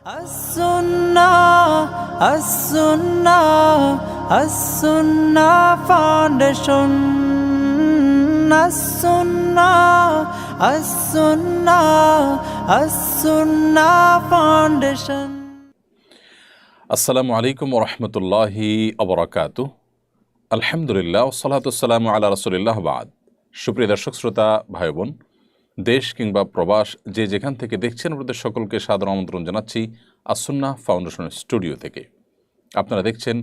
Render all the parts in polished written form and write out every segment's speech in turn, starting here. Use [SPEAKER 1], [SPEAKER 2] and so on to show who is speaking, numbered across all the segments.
[SPEAKER 1] As-Sunnah Foundation. As-Sunnah Foundation.
[SPEAKER 2] আসসালামু আলাইকুম ওয়া রাহমাতুল্লাহি ওয়া বারাকাতুহু। আলহামদুলিল্লাহ ওয়াসসালাতু ওয়াসসালামু আলা রাসূলিল্লাহ বাদ। সুপ্রিয় দর্শক শ্রোতা ভাই বোন, দেশ কিংবা প্রবাস যে যেখান থেকে দেখছেন আপনাদের সকলকে সাদর আমন্ত্রণ জানাচ্ছি আস-সুন্নাহ ফাউন্ডেশনের স্টুডিও থেকে। আপনারা দেখছেন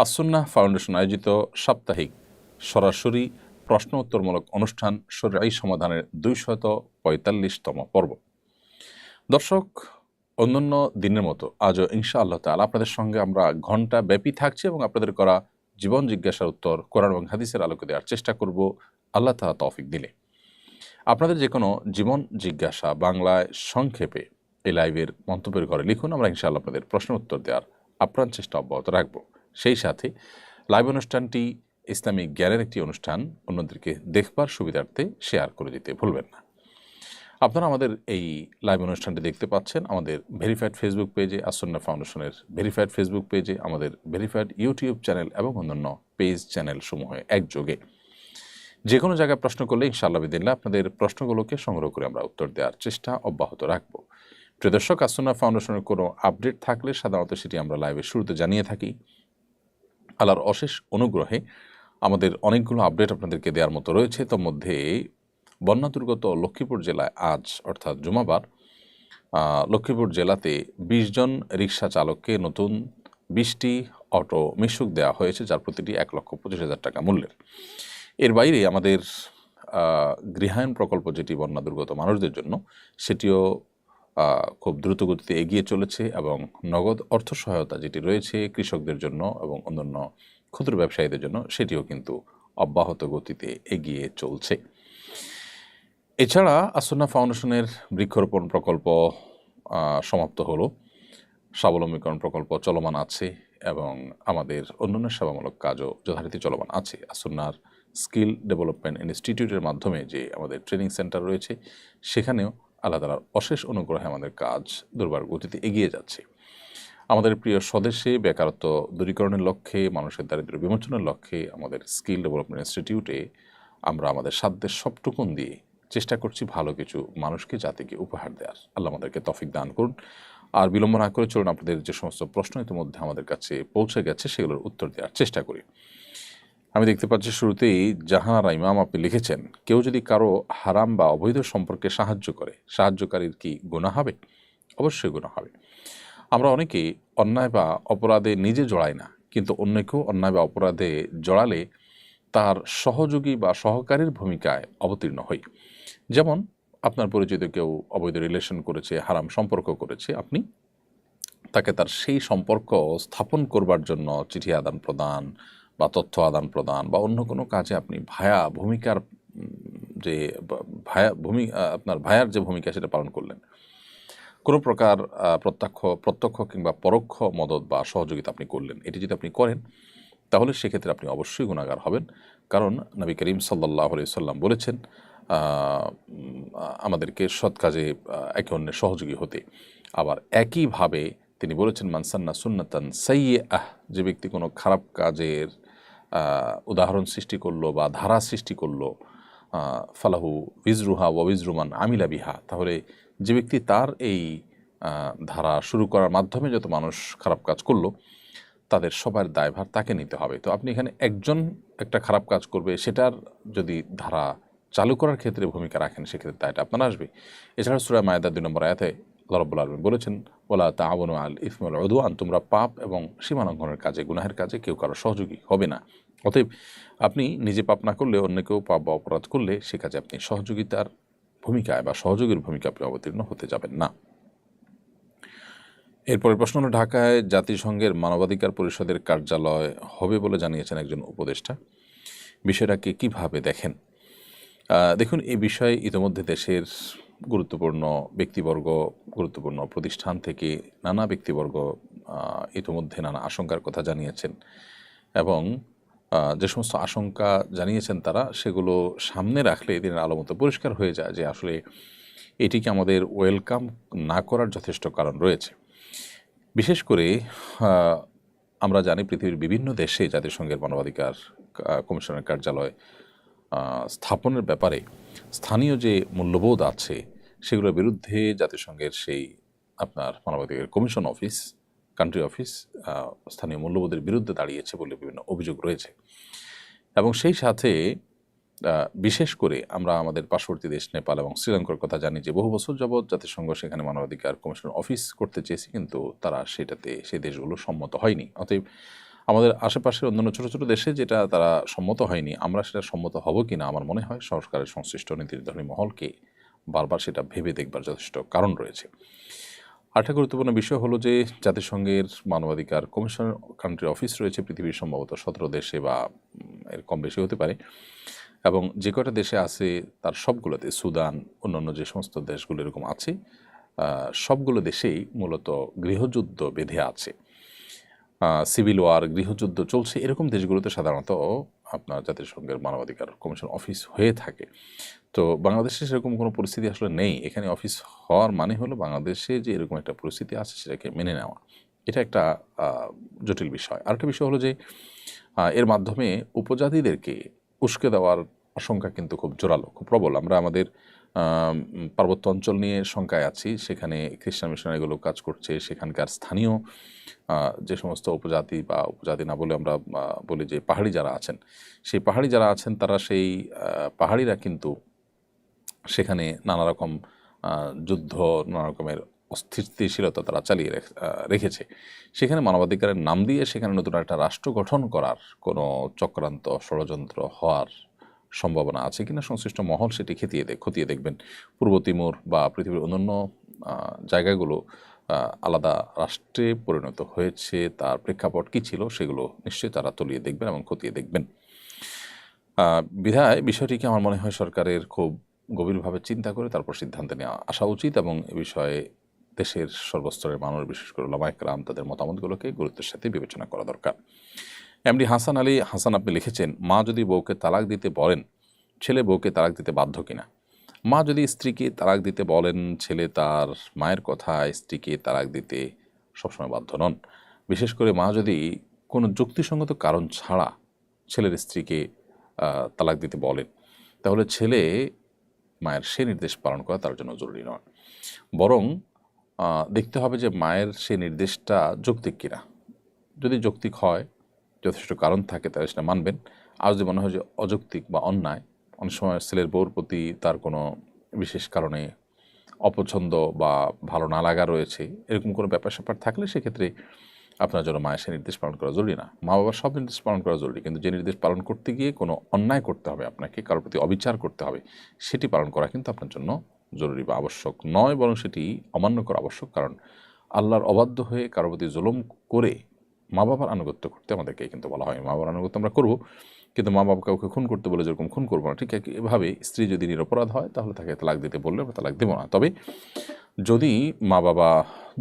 [SPEAKER 2] আস-সুন্নাহ ফাউন্ডেশন আয়োজিত সাপ্তাহিক সরাসরি প্রশ্ন উত্তরমূলক অনুষ্ঠান শরঈ সমাধানের 245তম পর্ব। দর্শক, অন্যান্য দিনের মতো আজও ইনশাআল্লাহ তাআলা আপনাদের সঙ্গে আমরা ঘণ্টা ব্যাপী থাকছি এবং আপনাদের করা জীবন জিজ্ঞাসার উত্তর কোরআন এবং হাদিসের আলোকে দেওয়ার চেষ্টা করব আল্লাহ তাআলা তৌফিক দিলে। আপনাদের যে কোনো জীবন জিজ্ঞাসা বাংলায় সংক্ষেপে এই লাইভের মন্তব্যের ঘরে লিখুন, আমরা ইনশাআল্লাহ আপনাদের প্রশ্ন উত্তর দেওয়ার আপ্রাণ চেষ্টা অব্যাহত রাখব। সেই সাথে লাইভ অনুষ্ঠানটি ইসলামিক জ্ঞানের একটি অনুষ্ঠান, অন্যদেরকে দেখবার সুবিধার্থে শেয়ার করে দিতে ভুলবেন না। আপনারা আমাদের এই লাইভ অনুষ্ঠানটি দেখতে পাচ্ছেন আমাদের ভেরিফাইড ফেসবুক পেজে, আস-সুন্নাহ ফাউন্ডেশনের ভেরিফাইড ফেসবুক পেজে, আমাদের ভেরিফাইড ইউটিউব চ্যানেল এবং অন্যান্য পেজ চ্যানেল সমূহে একযোগে। যে কোনো জায়গায় প্রশ্ন করলে ইনশাআল্লাহ বিদিল্লাহ আপনাদের প্রশ্নগুলোকে সংগ্রহ করে আমরা উত্তর দেওয়ার চেষ্টা অব্যাহত রাখব। প্রিয় দর্শক, আস-সুন্নাহ ফাউন্ডেশনের কোনো আপডেট থাকলে সাধারণত সেটি আমরা লাইভের শুরুতে জানিয়ে থাকি। আল্লাহর অশেষ অনুগ্রহে আমাদের অনেকগুলো আপডেট আপনাদেরকে দেওয়ার মতো রয়েছে। তোর মধ্যে বন্যা দুর্গত লক্ষ্মীপুর জেলায় আজ অর্থাৎ জুমাবার লক্ষ্মীপুর জেলাতে ২০ জন রিকশা চালককে নতুন ২০টি অটো মিশুক দেওয়া হয়েছে, যার প্রতিটি ১,২৫,০০০ টাকা মূল্যের। এর বাইরে আমাদের গৃহায়ণ প্রকল্প যেটি বন্যা দুর্গত মানুষদের জন্য, সেটিও খুব দ্রুত গতিতে এগিয়ে চলেছে এবং নগদ অর্থ সহায়তা যেটি রয়েছে কৃষকদের জন্য এবং অন্যান্য ক্ষুদ্র ব্যবসায়ীদের জন্য, সেটিও কিন্তু অব্যাহত গতিতে এগিয়ে চলছে। এছাড়া আস-সুন্নাহ ফাউন্ডেশনের বৃক্ষরোপণ প্রকল্প সমাপ্ত হলো, স্বাবলম্বীকরণ প্রকল্প চলমান আছে এবং আমাদের অন্যান্য সেবামূলক কাজও যথারীতি চলমান আছে। আস-সুন্নাহর স্কিল ডেভেলপমেন্ট ইনস্টিটিউটের মাধ্যমে যে আমাদের ট্রেনিং সেন্টার রয়েছে, সেখানেও আল্লাহ তাআলার অশেষ অনুগ্রহে আমাদের কাজ দুর্বার গতিতে এগিয়ে যাচ্ছে। আমাদের প্রিয় স্বদেশে বেকারত্ব দূরীকরণের লক্ষ্যে, মানুষের দারিদ্র্য বিমোচনের লক্ষ্যে আমাদের স্কিল ডেভেলপমেন্ট ইনস্টিটিউটে আমরা আমাদের সাধ্যের সবটুকুন দিয়ে চেষ্টা করছি ভালো কিছু মানুষকে, জাতিকে উপহার দেওয়ার। আল্লাহ আমাদেরকে তৌফিক দান করুন। আর বিলম্ব না করে চলুন আপনাদের যে সমস্ত প্রশ্ন ইতিমধ্যে আমাদের কাছে পৌঁছে গেছে সেগুলোর উত্তর দেওয়ার চেষ্টা করি। আমি দেখতে পাচ্ছি শুরুতেই জাহানারা ইমাম আপনি লিখেছেন, কেউ যদি কারো হারাম বা অবৈধ সম্পর্কে সাহায্য করে, সাহায্যকারীর কি গুনাহ হবে? অবশ্যই গুনাহ হবে। আমরা অনেকেই অন্যায় বা অপরাধে নিজে জড়াই না, কিন্তু অন্যকেও অন্যায় বা অপরাধে জড়ালে তার সহযোগী বা সহকারীর ভূমিকায় অবতীর্ণ হই। যেমন আপনার পরিচিত কেউ অবৈধ রিলেশন করেছে, হারাম সম্পর্ক করেছে, আপনি তাকে তার সেই সম্পর্ক স্থাপন করবার জন্য চিঠি আদান প্রদান বা তথ্য আদান প্রদান বা অন্য কোনো কাজে আপনি ভায়া ভূমিকার যে আপনার ভায়ার যে ভূমিকা সেটা পালন করলেন। কোনো প্রকার প্রত্যক্ষ কিংবা পরোক্ষ মদত বা সহযোগিতা আপনি করলেন, এটি যদি আপনি করেন তাহলে সেক্ষেত্রে আপনি অবশ্যই গুনাহগার হবেন। কারণ নবী করিম সাল্লাল্লাহু আলাইহি সাল্লাম বলেছেন আমাদেরকে সৎ কাজে একে অন্যের সহযোগী হতে। আবার একইভাবে তিনি বলেছেন, মান সান্না সুন্নাতান সাইয়্যাহ, যে ব্যক্তি কোনো খারাপ কাজের উদাহরণ সৃষ্টি করলো বা ধারা সৃষ্টি করলো, ফালাহু উইজরুহা ওয়া উইজরু মান আমিলা বিহা, তাহলে যে ব্যক্তি তার এই ধারা শুরু করার মাধ্যমে যত মানুষ খারাপ কাজ করলো তাদের সবার দায়ভার তাকে নিতে হবে। তো আপনি এখানে একজন একটা খারাপ কাজ করবে, সেটার যদি ধারা চালু করার ক্ষেত্রে ভূমিকা রাখেন, সেক্ষেত্রে দায়টা আপনার আসবে। এছাড়া সূরা মায়েদার ২ নম্বর আয়াতে আল্লাহ রাব্বুল আলামিন বলেছেন, ওয়ালা তাআওয়ানু আলাল ইসমি ওয়াল উদওয়ান, তোমরা পাপ এবং সীমালঙ্ঘনের কাজে, গুনাহের কাজে কেউ কারো সহযোগী হবে না। অতএব আপনি নিজে পাপ না করলে অন্য কেউ পাপ বা অপরাধ করলে সে কাজে আপনি সহযোগিতার ভূমিকায় বা সহযোগীর ভূমিকা আপনি অবতীর্ণ হতে যাবেন না। এরপরের প্রশ্ন হলো, ঢাকায় জাতিসংঘের মানবাধিকার পরিষদের কার্যালয় হবে বলে জানিয়েছেন একজন উপদেষ্টা, বিষয়টাকে কিভাবে দেখেন? দেখুন, এই বিষয়ে ইতিমধ্যে দেশের গুরুত্বপূর্ণ ব্যক্তিবর্গ, গুরুত্বপূর্ণ প্রতিষ্ঠান থেকে নানা ব্যক্তিবর্গ ইতিমধ্যে নানা আশঙ্কার কথা জানিয়েছেন এবং যে সমস্ত আশঙ্কা জানিয়েছেন তারা সেগুলো সামনে রাখলে দিনের আলো মতো পরিষ্কার হয়ে যায় যে আসলে এটিকে আমাদের ওয়েলকাম না করার যথেষ্ট কারণ রয়েছে। বিশেষ করে আমরা জানি পৃথিবীর বিভিন্ন দেশে জাতিসংঘের মানবাধিকার কমিশনের কার্যালয় স্থাপনের ব্যাপারে স্থানীয় যে মূল্যবোধ আছে সেগুলোর বিরুদ্ধে জাতিসংঘের সেই আপনার মানবাধিকার কমিশন অফিস, কান্ট্রি অফিস স্থানীয় মূল্যবোধের বিরুদ্ধে দাঁড়িয়েছে বলে বিভিন্ন অভিযোগ রয়েছে। এবং সেই সাথে বিশেষ করে আমরা আমাদের পার্শ্ববর্তী দেশ নেপাল এবং শ্রীলঙ্কার কথা জানি যে বহু বছর যাবৎ জাতিসংঘ সেখানে মানবাধিকার কমিশন অফিস করতে চেয়েছে, কিন্তু তারা সেটাতে সেই দেশগুলো সম্মত হয়নি। অতএব আমাদের আশেপাশের অন্যান্য ছোটো ছোটো দেশে যেটা তারা সম্মত হয়নি, আমরা সেটা সম্মত হব কি না আমার মনে হয় সরকারের সংশ্লিষ্ট নীতি নির্ধারণী মহলকে বারবার সেটা ভেবে দেখবার যথেষ্ট কারণ রয়েছে। আরেকটা গুরুত্বপূর্ণ বিষয় হলো যে জাতিসংঘের মানবাধিকার কমিশনের কান্ট্রি অফিস রয়েছে পৃথিবীর সম্ভবত 17 দেশে বা এর কম বেশি হতে পারে, এবং যে কটা দেশে আছে তার সবগুলোতে, সুদান অন্যান্য যে সমস্ত দেশগুলো এরকম আছে সবগুলো দেশেই মূলত গৃহযুদ্ধ বেঁধে আছে, সিভিল ওয়ার, গৃহযুদ্ধ চলছে। এরকম দেশগুলোতে সাধারণত আপনার জাতিসংঘের মানবাধিকার কমিশন অফিস হয়ে থাকে। তো বাংলাদেশে সেরকম কোনো পরিস্থিতি আসলে নেই। এখানে অফিস হওয়ার মানে হলো বাংলাদেশে যে এরকম একটা পরিস্থিতি আছে সেটাকে মেনে নেওয়া। এটা একটা জটিল বিষয়। আরেকটা বিষয় হলো যে এর মাধ্যমে উপজাতিদেরকে উস্কে দেওয়ার আশঙ্কা কিন্তু খুব জোরালো, খুব প্রবল। আমরা আমাদের পার্বত্য অঞ্চল নিয়ে শঙ্কায় আছি, সেখানে খ্রিস্টান মিশনারিগুলো কাজ করছে, সেখানকার স্থানীয় যে সমস্ত উপজাতি বা উপজাতি না বলে আমরা বলি যে পাহাড়ি যারা আছেন, সেই পাহাড়ি যারা আছেন তারা সেই পাহাড়িরা কিন্তু সেখানে নানা রকম যুদ্ধ, নানা রকমের অস্থিতিশীলতা তারা চালিয়ে রেখেছে। সেখানে মানবাধিকারের নাম দিয়ে সেখানে নতুন একটা রাষ্ট্র গঠন করার কোনো চক্রান্ত, ষড়যন্ত্র হওয়ার সম্ভাবনা আছে কিনা সংশ্লিষ্ট মহল সেটি খতিয়ে দেখবেন। পূর্ব তিমুর বা পৃথিবীর অন্যান্য জায়গাগুলো আলাদা রাষ্ট্রে পরিণত হয়েছে, তার প্রেক্ষাপট কী ছিল সেগুলো নিশ্চয়ই তারা তলিয়ে দেখবেন এবং খতিয়ে দেখবেন। বিধায় বিষয়টিকে আমার মনে হয় সরকারের খুব গভীরভাবে চিন্তা করে তারপর সিদ্ধান্তে নেওয়া আসা উচিত, এবং এ বিষয়ে দেশের সর্বস্তরের মানুষ, বিশেষ করে ওলামায়ে কেরাম, তাদের মতামতগুলোকে গুরুত্বের সাথে বিবেচনা করা দরকার। এমডি হাসান আলী হাসান আপনি লিখেছেন, মা যদি বউকে তালাক দিতে বলেন, ছেলে বউকে তালাক দিতে বাধ্য কিনা? মা যদি স্ত্রীকে তালাক দিতে বলেন, ছেলে তার মায়ের কথায় স্ত্রীকে তালাক দিতে সবসময় বাধ্য নন। বিশেষ করে মা যদি কোনো যুক্তিসঙ্গত কারণ ছাড়া ছেলের স্ত্রীকে তালাক দিতে বলেন, তাহলে ছেলে মায়ের সে নির্দেশ পালন করা তার জন্য জরুরি নয়, বরং দেখতে হবে যে মায়ের সে নির্দেশটা যৌক্তিক কিনা। যদি যৌক্তিক হয়, যথেষ্ট কারণ থাকে, তাহলে সেটা মানবেন। আর যদি মনে হয় যে অযৌক্তিক বা অন্যায়, অনেক সময় ছেলের বউর প্রতি তার কোনো বিশেষ কারণে অপছন্দ বা ভালো না লাগা রয়েছে, এরকম কোনো ব্যাপার স্যাপার থাকলে সেক্ষেত্রে আপনার জন্য মায়ের সে নির্দেশ পালন করা জরুরি না। মা বাবার সব নির্দেশ পালন করা জরুরি, কিন্তু যে নির্দেশ পালন করতে গিয়ে কোনো অন্যায় করতে হবে, আপনাকে কারোর প্রতি অবিচার করতে হবে, সেটি পালন করা কিন্তু আপনার জন্য জরুরি বা আবশ্যক নয়, বরং সেটি অমান্য করা আবশ্যক। কারণ আল্লাহর অবাধ্য হয়ে কারোর প্রতি জুলুম করে মা বাবার আনুগত্য করতে আমাদেরকে কিন্তু বলা হয়। মা বাবার আনুগত্য আমরা করব, কিন্তু মা বাবা কাউকে খুন করতে বলে যেরকম খুন করবো না, ঠিক এভাবে স্ত্রী যদি নিরপরাধ হয় তাহলে তাকে তালাক দিতে বললে আমরা তালাক দেবো না। তবে যদি মা বাবা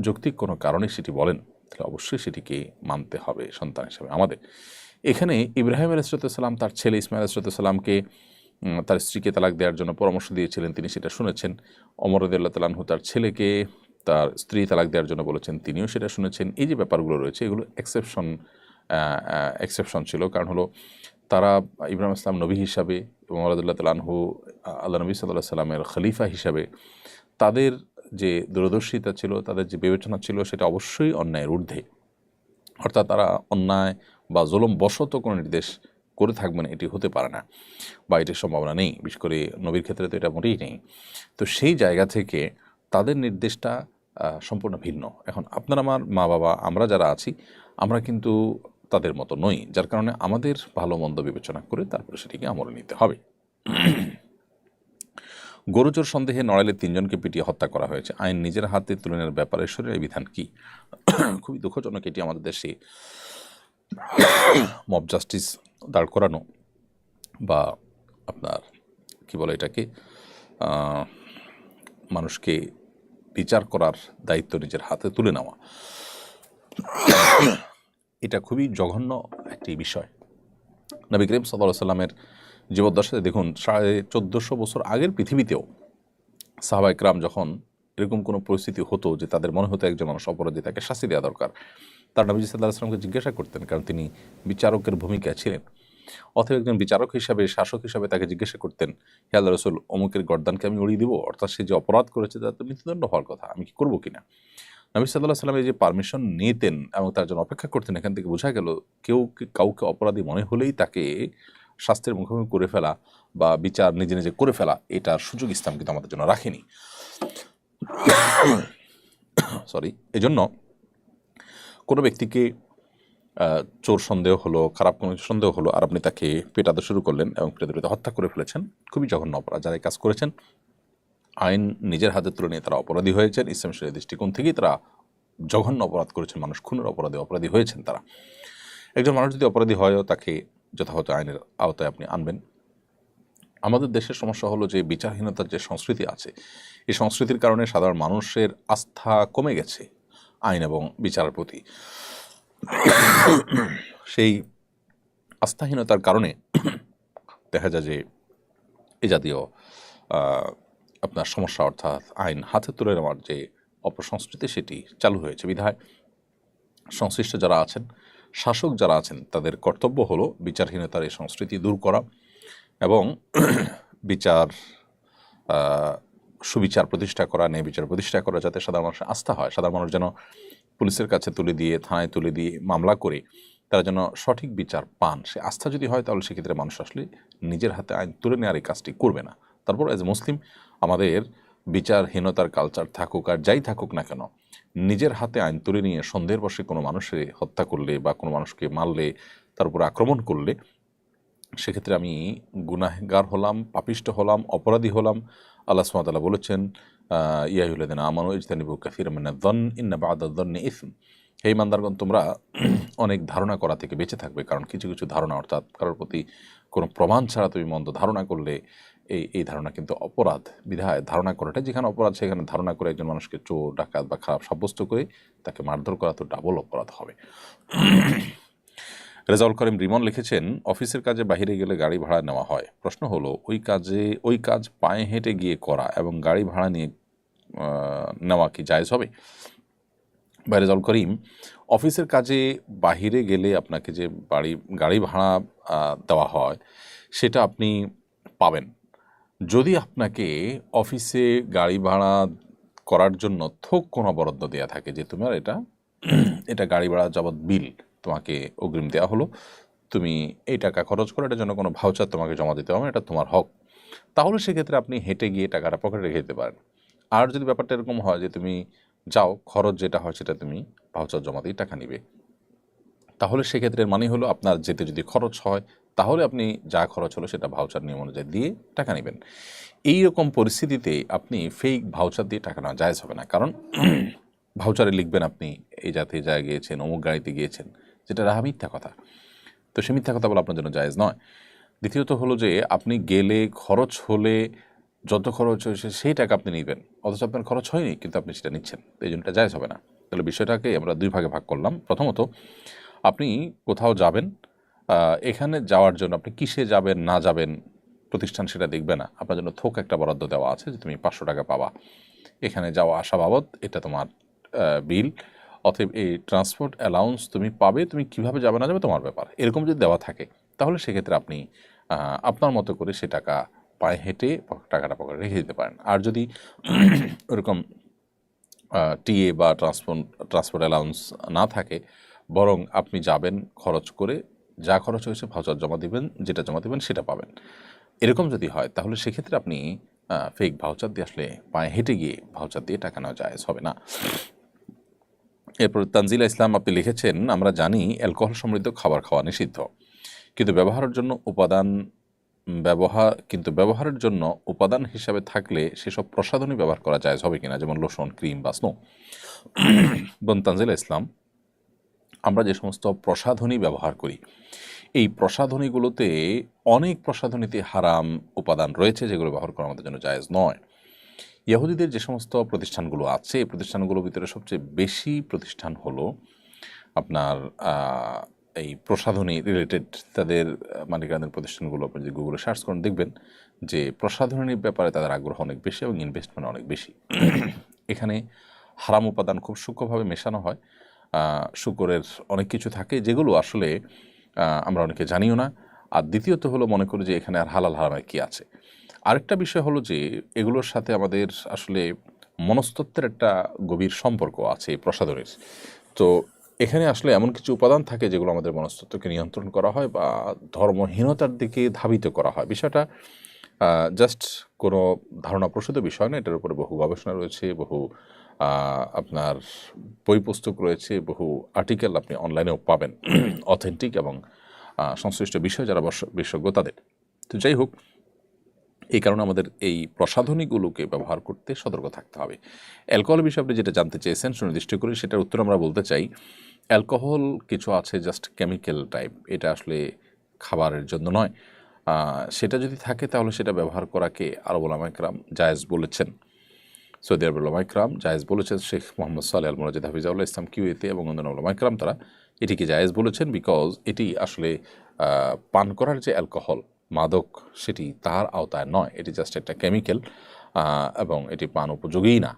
[SPEAKER 2] যৌক্তিক কোনো কারণে সেটি বলেন, তাহলে অবশ্যই সেটিকে মানতে হবে সন্তান হিসেবে আমাদের। এখানে ইব্রাহিম আলাইহিসসালাম তার ছেলে ইসমাইল আলাইহিসসালামকে তার স্ত্রীকে তালাক দেওয়ার জন্য পরামর্শ দিয়েছিলেন, তিনি সেটা শুনেছেন। ওমর রাদিয়াল্লাহু তাআলা আনহু তার ছেলেকে তার স্ত্রী তালাক দেওয়ার জন্য বলেছেন, তিনিও সেটা শুনেছেন। এই যে ব্যাপারগুলো রয়েছে, এগুলো এক্সেপশন ছিল। কারণ হলো তারা ইব্রাহিম ইসলাম নবী হিসাবে এবং ওমর রাদিয়াল্লাহু তাআলা আনহু আল্লাহ নবী সাল্লাল্লাহু আলাইহি সাল্লামের খলিফা হিসাবে তাদের যে দূরদর্শিতা ছিল, তাদের যে বিবেচনা ছিল, সেটা অবশ্যই অন্যায়ের ঊর্ধ্বে। অর্থাৎ তারা অন্যায় বা জুলুম বশত কোনো নির্দেশ করে থাকবেন এটি হতে পারে না, বা এটির সম্ভাবনা নেই। বিশেষ করে নবীর ক্ষেত্রে তো এটা মোটেই নেই। তো সেই জায়গা থেকে তাদের নির্দেশটা সম্পূর্ণ ভিন্ন। এখন আপনার আমার মা বাবা, আমরা যারা আছি, আমরা কিন্তু তাদের মতো নই, যার কারণে আমাদের ভালো মন্দ বিবেচনা করে তারপরে সেটিকে আমলে নিতে হবে। গরুচোর সন্দেহে নড়াইলে 3 জনকে পিটিয়ে হত্যা করা হয়েছে, আইন নিজের হাতে তুলে নেওয়ার ব্যাপারে শরীরের বিধান কি? খুবই দুঃখজনক, এটি আমাদের দেশে মব জাস্টিস দাঁড় করানো বা আপনার কি বলে এটাকে মানুষকে বিচার করার দায়িত্ব নিজের হাতে তুলে নেওয়া, এটা খুবই জঘন্য একটি বিষয়। নবী করিম সাল্লাল্লাহু আলাইহি সাল্লামের জীবদ্দশায় দেখুন 1450 বছর আগের পৃথিবীতেও সাহাবা ইকরাম যখন এরকম কোনো পরিস্থিতি হতো যে তাদের মনে হতো একজন মানুষ অপরাধী, তাকে শাস্তি দেওয়া দরকার, তার নবী সাল্লাল্লাহু আলাইহি ওয়াসাল্লামকে জিজ্ঞাসা করতেন, কারণ তিনি বিচারকের ভূমিকায় ছিলেন। অথবা একজন বিচারক হিসাবে, শাসক হিসাবে তাকে জিজ্ঞাসা করতেন, হে আল্লাহ রাসূল, অমুকের গর্দানকে আমি উড়িয়ে দিব, অর্থাৎ সে যে অপরাধ করেছে তার তো মৃত্যুদণ্ড হওয়ার কথা, আমি কি করবো কিনা। নবী সাল্লাল্লাহু আলাইহি ওয়াসাল্লাম এই যে পারমিশন নিতেন এবং তার জন্য অপেক্ষা করতেন, এখান থেকে বোঝা গেল কাউকে অপরাধী মনে হলেই তাকে শাস্তির মুখোমুখি করে ফেলা বা বিচার নিজে নিজে করে ফেলা, এটার সুযোগ ইসলাম কিন্তু আমাদের জন্য রাখেনি। এজন্য কোনো ব্যক্তিকে চোর সন্দেহ হলো, খারাপ কোনো কিছু সন্দেহ হলো, আর আপনি তাকে পেটাতে শুরু করলেন এবং পেটাতে হত্যা করে ফেলেছেন, খুবই জঘন্য অপরাধ। যারা এই কাজ করেছেন আইন নিজের হাতে তুলে নিয়ে তারা অপরাধী হয়েছেন, ইসলাম শরীয়তের দৃষ্টিকোণ থেকেই তারা জঘন্য অপরাধ করেছেন, মানুষ খুনের অপরাধী হয়েছেন তারা। একজন মানুষ যদি অপরাধী হয়ও তাকে যথাযথ আইনের আওতায় আপনি আনবেন। আমাদের দেশের সমস্যা হলো যে বিচারহীনতার যে সংস্কৃতি আছে, এই সংস্কৃতির কারণে সাধারণ মানুষের আস্থা কমে গেছে আইন এবং বিচারের প্রতি। সেই আস্থাহীনতার কারণে দেখা যায় যে এই জাতীয় আপনার সমস্যা, অর্থাৎ আইন হাতে তুলে নেওয়ার যে অপসংস্কৃতি, সেটি চালু হয়েছে। বিধায় সংশ্লিষ্ট যারা আছেন, শাসক যারা আছেন, তাদের কর্তব্য হলো বিচারহীনতার এই সংস্কৃতি দূর করা এবং সুবিচার প্রতিষ্ঠা করা, ন্যায় বিচার প্রতিষ্ঠা করা, যাতে সাধারণ মানুষের আস্থা হয়। সাধারণ মানুষ যেন পুলিশের কাছে তুলে দিয়ে, থানায় তুলে দিয়ে মামলা করে তারা যেন সঠিক বিচার পান, সে আস্থা যদি হয়, তাহলে সেক্ষেত্রে মানুষ আসলে নিজের হাতে আইন তুলে নেওয়ার এই কাজটি করবে না। তারপর অ্যাজ এ মুসলিম আমাদের বিচারহীনতার কালচার থাকুক আর যাই থাকুক না কেন, নিজের হাতে আইন তুলে নিয়ে সন্দেহের বশে কোনো মানুষের হত্যা করলে বা কোনো মানুষকে মারলে, তার উপর আক্রমণ করলে, সেক্ষেত্রে আমি গুনাহগার হলাম, পাপিষ্ট হলাম, অপরাধী হলাম। আল্লাহ সুবহানাহু ওয়া তাআলা বলেছেন, ইয়া আইয়ুহাল্লাযীনা আমানু ইজতানিবু কাসীরাম মিনায-যন্ন ইন্না বা'দায-যন্নি ইসম। হে ইমানদারগণ, তোমরা অনেক ধারণা করা থেকে বেঁচে থাকবে, কারণ কিছু কিছু ধারণা, অর্থাৎ কারোর প্রতি কোনো প্রমাণ ছাড়া তুমি মন্দ ধারণা করলে এই ধারণা কিন্তু অপরাধ। বিধায় ধারণা করাটা যেখানে অপরাধ, সেখানে ধারণা করে একজন মানুষকে চোর, ডাকাত বা খারাপ সাব্যস্ত করে তাকে মারধর করা তো ডাবল অপরাধ হবে। রেজাউল করিম রিমন লিখেছেন, অফিসের কাজে বাইরে গেলে গাড়ি ভাড়া নেওয়া হয়। প্রশ্ন হলো, ওই কাজ পায়ে হেঁটে গিয়ে করা এবং গাড়ি ভাড়া নিয়ে নেওয়া কি জায়েজ হবে? রেজাউল করিম, অফিসের কাজে বাহিরে গেলে আপনাকে যে গাড়ি ভাড়া দেওয়া হয়, সেটা আপনি পাবেন যদি আপনাকে অফিসে গাড়ি ভাড়া করার জন্য থোক কোনো বরাদ্দ দেওয়া থাকে, যে তোমার এটা গাড়ি ভাড়া যাবৎ বিল তোমাকে অগ্রিম দেওয়া হলো, তুমি এই টাকা খরচ করো, এটার জন্য কোনো ভাউচার তোমাকে জমা দিতে হবে, এটা তোমার হক। তাহলে সেক্ষেত্রে আপনি হেঁটে গিয়ে টাকাটা পকেটে রেখে দিতে পারেন। আর যদি ব্যাপারটা এরকম হয় যে তুমি যাও, খরচ যেটা হয় সেটা তুমি ভাউচার জমা দিয়ে টাকা নিবে, তাহলে সেক্ষেত্রে মানে হলো আপনার যেতে যদি খরচ হয়, তাহলে আপনি যা খরচ হলো সেটা ভাউচার নিয়ম অনুযায়ী দিয়ে টাকা নেবেন। এই রকম পরিস্থিতিতে আপনি ফেক ভাউচার দিয়ে টাকা নেওয়া জায়েজ হবে না, কারণ ভাউচারে লিখবেন আপনি এই জাতীয় জায়গায় গিয়েছেন, অমুক গাড়িতে গিয়েছেন, যেটা রাহা মিথ্যা কথা। তো সে মিথ্যা কথা বলে আপনার জন্য জায়েজ নয়। দ্বিতীয়ত হলো যে আপনি গেলে খরচ হলে যত খরচ হয়েছে সেই টাকা আপনি নেবেন, অথচ আপনার খরচ হয়নি কিন্তু আপনি সেটা নিচ্ছেন, তো এই জন্যটা জায়েজ হবে না। তাহলে বিষয়টাকে আমরা দুই ভাগে ভাগ করলাম। প্রথমত, আপনি কোথাও যাবেন, এখানে যাওয়ার জন্য আপনি কিসে যাবেন না যাবেন প্রতিষ্ঠান সেটা দেখবে না, আপনার জন্য থোক একটা বরাদ্দ দেওয়া আছে যে তুমি 500 টাকা পাবা এখানে যাওয়া আসা বাবদ, এটা তোমার বিল, অতএব এই ট্রান্সপোর্ট অ্যালাউন্স তুমি পাবে, তুমি কিভাবে যাবে না যাবে তোমার ব্যাপার। এরকম যদি দেওয়া থাকে, তাহলে সেক্ষেত্রে আপনি আপনার মতো করে সে টাকা পায়ে হেঁটে টাকাটা পকেটে রেখে দিতে পারেন। আর যদি ওরকম টিএ বা ট্রান্সপোর্ট অ্যালাউন্স না থাকে, বরং আপনি যাবেন খরচ করে, যা খরচ হয়েছে ভাউচার জমা দিবেন, যেটা জমা দিবেন সেটা পাবেন, এরকম যদি হয়, তাহলে সেক্ষেত্রে আপনি ফেক ভাউচার দিয়ে আসলে পায়ে হেঁটে গিয়ে ভাউচার দিয়ে টাকা নেওয়া জায়েজ হবে না। এরপর তানজিলা ইসলাম আপনি লিখেছেন, আমরা জানি অ্যালকোহল সমৃদ্ধ খাবার খাওয়া নিষিদ্ধ, কিন্তু ব্যবহারের জন্য উপাদান হিসাবে থাকলে সেসব প্রসাধনী ব্যবহার করা জায়েজ হবে কিনা, যেমন লোশন, ক্রিম বা স্নো। বোন তানজিলা ইসলাম, আমরা যে সমস্ত প্রসাধনী ব্যবহার করি, এই প্রসাধনীগুলোতে অনেক প্রসাধনীতে হারাম উপাদান রয়েছে, যেগুলো ব্যবহার করা আমাদের জন্য জায়েজ নয়। ইহুদিদের যে সমস্ত প্রতিষ্ঠানগুলো আছে, এই প্রতিষ্ঠানগুলোর ভিতরে সবচেয়ে বেশি প্রতিষ্ঠান হলো আপনার এই প্রসাধনী রিলেটেড, তাদের মালিকানাধীন প্রতিষ্ঠানগুলো আপনি যদি গুগলে সার্চ করেন দেখবেন যে প্রসাধনীর ব্যাপারে তাদের আগ্রহ অনেক বেশি এবং ইনভেস্টমেন্ট অনেক বেশি। এখানে হারাম উপাদান খুব সূক্ষ্মভাবে মেশানো হয়। শুকরের অনেক কিছু থাকে যেগুলো আসলে আমরা অনেকে জানিও না। আর দ্বিতীয়ত হলো মনে করি যে এখানে আর হালাল হারামের কী আছে। আরেকটা বিষয় হলো যে এগুলোর সাথে আমাদের আসলে মনস্তত্ত্বের একটা গভীর সম্পর্ক আছে এই প্রসাধনের। তো এখানে আসলে এমন কিছু উপাদান থাকে যেগুলো আমাদের মনস্তত্ত্বকে নিয়ন্ত্রণ করা হয় বা ধর্মহীনতার দিকে ধাবিত করা হয়। বিষয়টা জাস্ট কোনো ধারণাপ্রসূত বিষয় না, এটার উপরে বহু গবেষণা রয়েছে, বহু আপনার বই পুস্তক রয়েছে, বহু আর্টিকেল আপনি অনলাইনেও পাবেন অথেন্টিক এবং সংশ্লিষ্ট বিষয় যারা বিশেষজ্ঞ তাদের। তো যাই হোক, এই কারণে আমাদের এই প্রসাধনীগুলোকে ব্যবহার করতে সতর্ক থাকতে হবে। অ্যালকোহল বিষয়ে আপনি যেটা জানতে চেয়েছেন সুনির্দিষ্ট করে সেটার উত্তর আমরা বলতে চাই, অ্যালকোহল কিছু আছে জাস্ট কেমিক্যাল টাইপ, এটা আসলে খাবারের জন্য নয়। সেটা যদি থাকে তাহলে সেটা ব্যবহার করাকে আরব ওলামা ইকরাম জায়েজ বলেছেন। সৌদি আরবের ওলামা ইকরাম জায়েজ বলেছেন। শেখ মোহাম্মদ সালেহ আল মুনাজ্জিদ হাফিজাহুল্লাহ ইসলাম কিউয়েতে এবং অন্যান্য ওলামা ইকরাম তারা এটিকে জায়েজ বলেছেন, বিকজ এটি আসলে পান করার যে অ্যালকোহল মাদক সেটি তার আওতায় নয়, এটি জাস্ট একটা কেমিক্যাল এবং এটি পান উপযোগীই না।